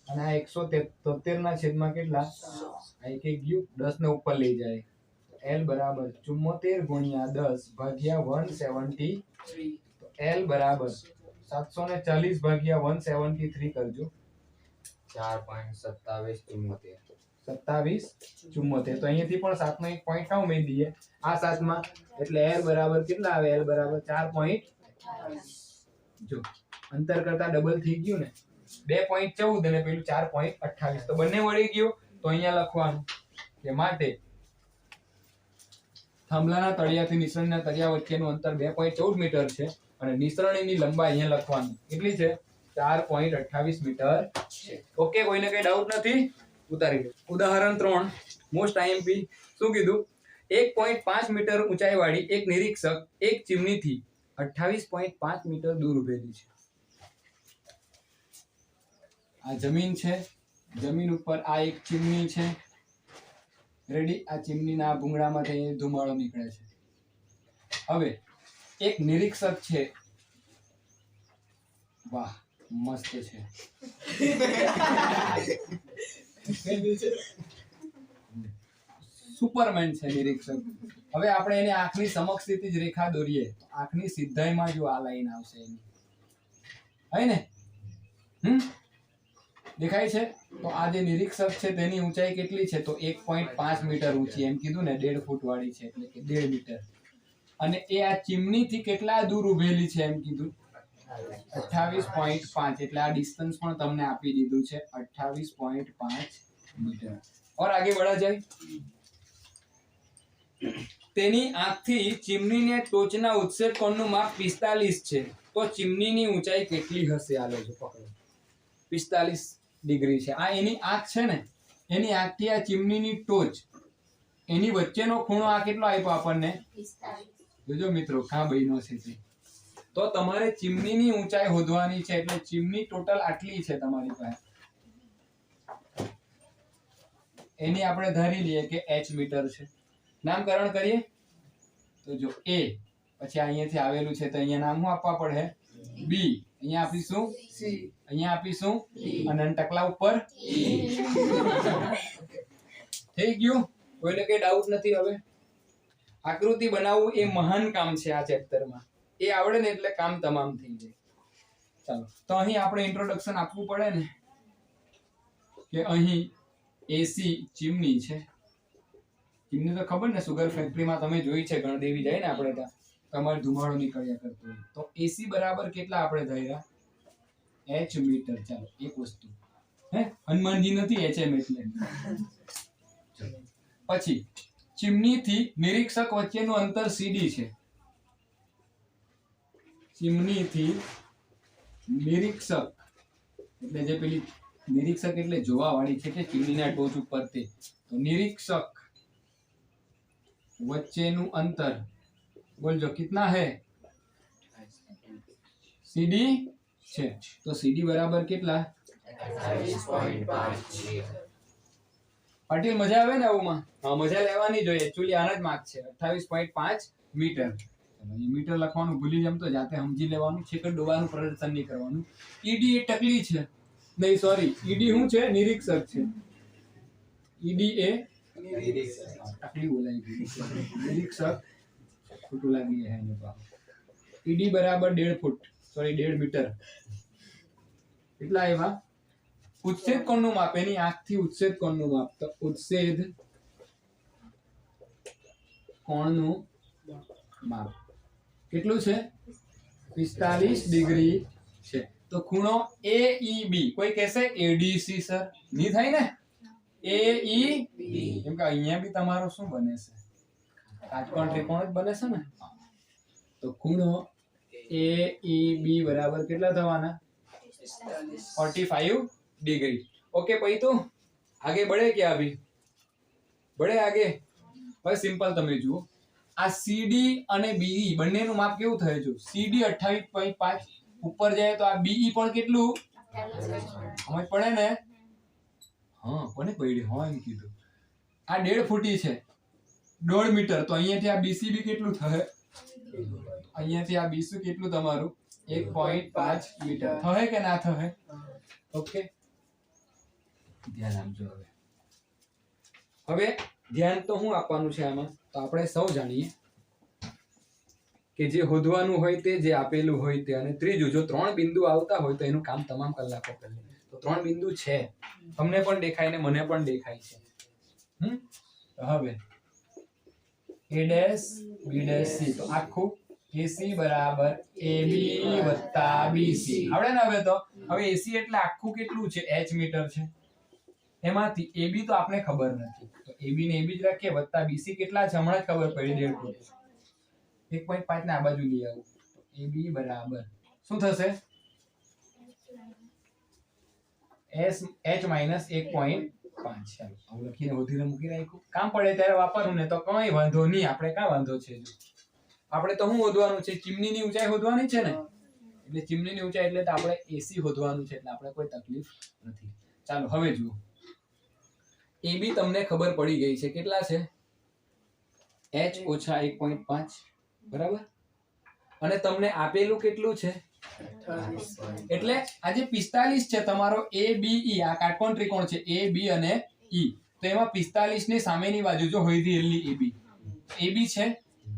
અને આ 173 ના છેદમાં કેટલા આ એક એક ગયું 10 ને ઉપર લઈ જાય L બરાબર 74 ગુણ્યા 10 ભાગ્યા 173 તો L બરાબર 740 ભાગ્યા 173 કરજો 4.2774 2774 તો અહીંયાથી પણ 7 નો એક પોઈન્ટ કાઉ મેં દઈએ આ 7 માં એટલે L બરાબર કેટલા આવે L બરાબર 4. જો અંતર કરતા ડબલ થઈ ગયું ને 2.14 અને પેલું 4.28 તો બંને વળી ગયું તો અહીંયા લખવાનું કે માટે થાંભલાના તળિયાથી નિસરણીના તળિયા વચ્ચેનું અંતર 2.14 મીટર છે અને નિસરણીની લંબાઈ અહીંયા લખવાનું કેટલી છે 4.28 મીટર છે ઓકે કોઈને કઈ ડાઉટ નથી ઉતારી લો ઉદાહરણ 3 મોસ્ટ આઈએમપી શું કીધું 1.5 મીટર ઊંચાઈ વાળી એક નિરીક્ષક એક ચીમનીથી 28.5 મીટર દૂર ઉભેલી છે આ જમીન છે જમીન ઉપર આ એક ચીમની છે રેડી આ ચીમનીના ભૂંગળામાંથી ધુમાડો નીકળે છે હવે એક નિરીક્ષક છે વાહ મસ્ત છે સુપરમેન છે નિરીક્ષક હવે આપણે એને આંખની સમક્ષ સ્થિતિ જ રેખા દોરીએ આંખની સીધાઈમાં જો આ લાઈન આવશે એની હે ને દેખાય છે તો આ જે નિરીક્ષક છે તેની ઊંચાઈ કેટલી છે તો 1.5 મીટર ઊંચી એમ કીધું ને 1.5 ફૂટ વાળી છે એટલે કે 1.5 મીટર અને એ આ ચીમનીથી કેટલા દૂર ઉભેલી છે એમ કીધું 28.5 એટલે આ ડિસ્ટન્સ પણ તમને આપી દીધું છે 28.5 મીટર और आगे बढ़ा जाए તેની આંખથી ચીમનીને ટોચના ઉત્સેદ કોણનું માપ 45 છે, તો ચીમનીની ઊંચાઈ કેટલી હશે? આ લેજો પકડો. 45 ડિગ્રી છે. આ એની આંખ છે ને, એની આંખથી આ ચીમનીની ટોચ, એની વચ્ચેનો ખૂણો આ કેટલો આપ્યો આપણને? 45. જોજો મિત્રો કાં બન્યો છે તે. તો તમારે ચીમનીની ઊંચાઈ શોધવાની છે, એટલે ચીમની ટોટલ આટલી છે તમારી પાસે. એની આપણે ધારી લઈએ કે h મીટર છે. નામકરણ કરીએ તો જો a, પછી અહીંયાથી આવેલું છે તો અહીંયા નામ શું આપવા પડે? b, અહીંયા આપીશું c, અહીંયા આપીશું અને ટકલા ઉપર થઈ ગયું. કોઈને કઈ ડાઉટ નથી? હવે આકૃતિ બનાવવું એ મહાન કામ છે આ ચેપ્ટરમાં. એ આવડે ને એટલે કામ તમામ થઈ જાય. ચાલો, તો અહીં આપણે ઇન્ટ્રોડક્શન આપવું પડે ને કે અહીં એસી ચીમની છે. ચીમની તો ખબર ને, સુગર ફેક્ટરીમાં તમે જોઈ છે, ગણદેવી જાય ને આપણે ત્યાં, તમારે ધુમાડો નીકળ્યા કરતો હોય. તો એસી બરાબર કેટલા આપણે ધાર્યા? h metre. ચાલો, એક વસ્તુ હનુમાનજી નથી HM એટલે. પછી ચીમનીથી નિરીક્ષક વચ્ચેનું અંતર CD છે. ચીમનીથી નિરીક્ષક એટલે જે પેલી નિરીક્ષક એટલે જોવા વાળી છે કે ચીમનીના ટોચ ઉપર તે, તો નિરીક્ષક વચ્ચેનું અંતર બોલજો કિतना है? CD છે. તો CD બરાબર કેટલા? 28.5. પાટીલ મજા આવે ને આવુંમાં? હા, મજા લેવાની જોઈએ. એકચ્યુઅલી આના જ માર્ક છે 28.5 મીટર. ચલો, એ મીટર લખવાનું ભૂલી જમ તો જાતે સમજી લેવાનું છે કે ડોબાનું પ્રદર્શન નહીં કરવાનું. ED એ ટકલી છે, નહીં સોરી, ED શું છે? નિરીક્ષક છે. ED એ ટકલી બોલાઈ ગઈ. નિરીક્ષક ખોટું લાગી જાય એને તો. ED બરાબર 1.5 ફૂટ, સોરી 1.5 મીટર. કેટલા આવ્યા? ઉચ્છેદ કોણનું માપ, એની આંખથી ઉચ્છેદ કોણનું માપ, તો ઉચ્છેદ કોણનું માપ કેટલું છે? 45 ડિગ્રી છે. તો ખૂણો AEB, કોઈ કહેશે ADC સર? નહીં થાય ને? AEB, કેમ કે અહીંયા બી તમારો શું બને છે? કાટકોણ ત્રિકોણ જ બને છે ને. તો ખૂણો AEB બરાબર કેટલા થવાના? 45 डिग्री. ओके पही तो आगे बढ़े क्या? अभी बढ़े आगे. भाई सिंपल તમે જુઓ, આ CD અને BE બંનેનું માપ કેવું થાય છે? CD 28.5 ઉપર જાય તો આ BE પણ કેટલું? સમજ પડે ને? હા, કોને પડી? હા એમ કીધું. આ 1.5 ફૂટી છે, 1.5 મીટર. તો અહીંયાથી આ BCB કેટલું થાય? અહીંયાથી આ BC કેટલું તમારું? 1.5 મીટર. થાય કે ના થાય? ઓકે, ધ્યાન આપજો. હવે ધ્યાન તો શું આપવાનું છે આમાં? તો આપણે સૌ જાણીએ કે જે શોધવાનું હોય તે, જે આપેલું હોય તે, અને ત્રીજું જો 3 બિંદુ આવતા હોય તો એનું કામ તમામ કલાકો કરીએ. તો 3 બિંદુ છે, તમને પણ દેખાય ને મને પણ દેખાય છે. તો હવે A', B', C, તો આખું AC બરાબર AB વત્તા BC. આવડે ને? હવે તો હવે AC એટલે આખું કેટલું છે? h મીટર છે. એમાંથી AB તો આપણે ખબર નથી, તો AB ને AB જ રાખીએ, વત્તા BC કેટલા છે હમણાં જ ખબર પડી, 1.5 ને આ બાજુ લઈ આવું. AB બરાબર શું થશે? h minus 1.5. ચાલો, આવું લખીને વધીને મૂકી રાખ્યું. કામ પડે ત્યારે વાપરવું ને તો કઈ વાંધો નહીં. આપણે કાં વાંધો છે? જો આપણે તો શું શોધવાનું છે? ચીમનીની ઊંચાઈ શોધવાની છે ને. એટલે ચીમનીની ઊંચાઈ એટલે તો આપણે AC શોધવાનું છે, એટલે આપણે કોઈ તકલીફ નથી. ચાલો હવે જુઓ, AB તમને ખબર પડી ગઈ છે કેટલા છે? h ઓછા 1.5 બરાબર. અને તમને આપેલું કેટલું છે? એટલે આ જે 45 છે તમારો ABE, આ કાટકોણ ત્રિકોણ છે AB અને E. તો એમાં 45 ની સામેની બાજુ જો હોઈથી એલની AB છે,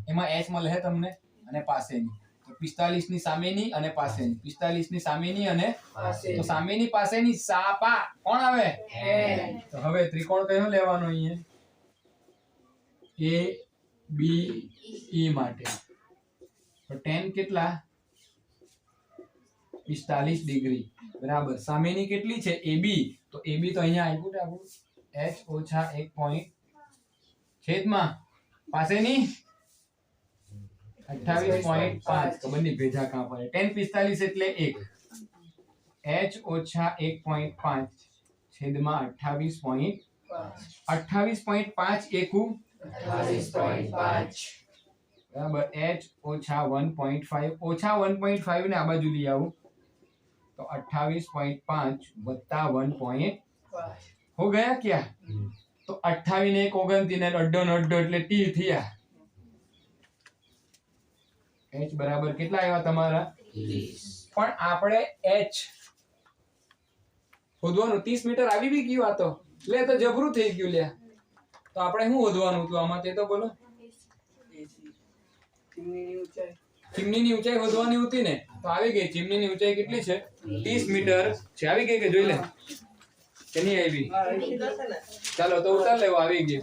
એમાં h મળે તમને અને પાસેની. તો 45 ની સામેની અને પાસેની, 45 ની સામેની અને તો સામેની પાસેની સાપા કોણ આવે? તો હવે ત્રિકોણ કયો લેવાનો અહીંયા? ABE માટે તો tan કેટલા? 45 ડિગ્રી બરાબર. સામેની કેટલી છે? AB. તો AB તો અહીંયા આપ્યું છે આપણું h ઓછા 1 પોઈન્ટ છેદમાં પાસેની 28.5 ખબરની ભેજા કાં પડે 1045 એટલે 1 h ઓછા 1.5 છેદમાં 28.5 એકુ 28.5 બરાબર h ઓછા 1.5 ઓછા 1.5 ને આ બાજુ લઈ આવું तो 28.5 વત્તા 1. हो गया क्या? तो 28 ને 1 29 ને અડધો ને અડધો એટલે t થયા. h બરાબર કેટલા આવ્યા તમારા? 30. પણ આપણે h શોધવાનું 30 મીટર આવી બી ગયું આ તો. લે તો જબરું થઈ ગયું લે. તો આપણે શું શોધવાનું હતું આમાં તે તો બોલો. ચીમનીની ઊંચાઈ શોધવાની હતી ને તો આવી ગઈ. ચીમનીની ઊંચાઈ કેટલી છે? 30 મીટર છે. આવી ગઈ કે જોઈ લે કે નહીં આવી? ચાલો તો ઉતાર લેવો. આવી ગઈ.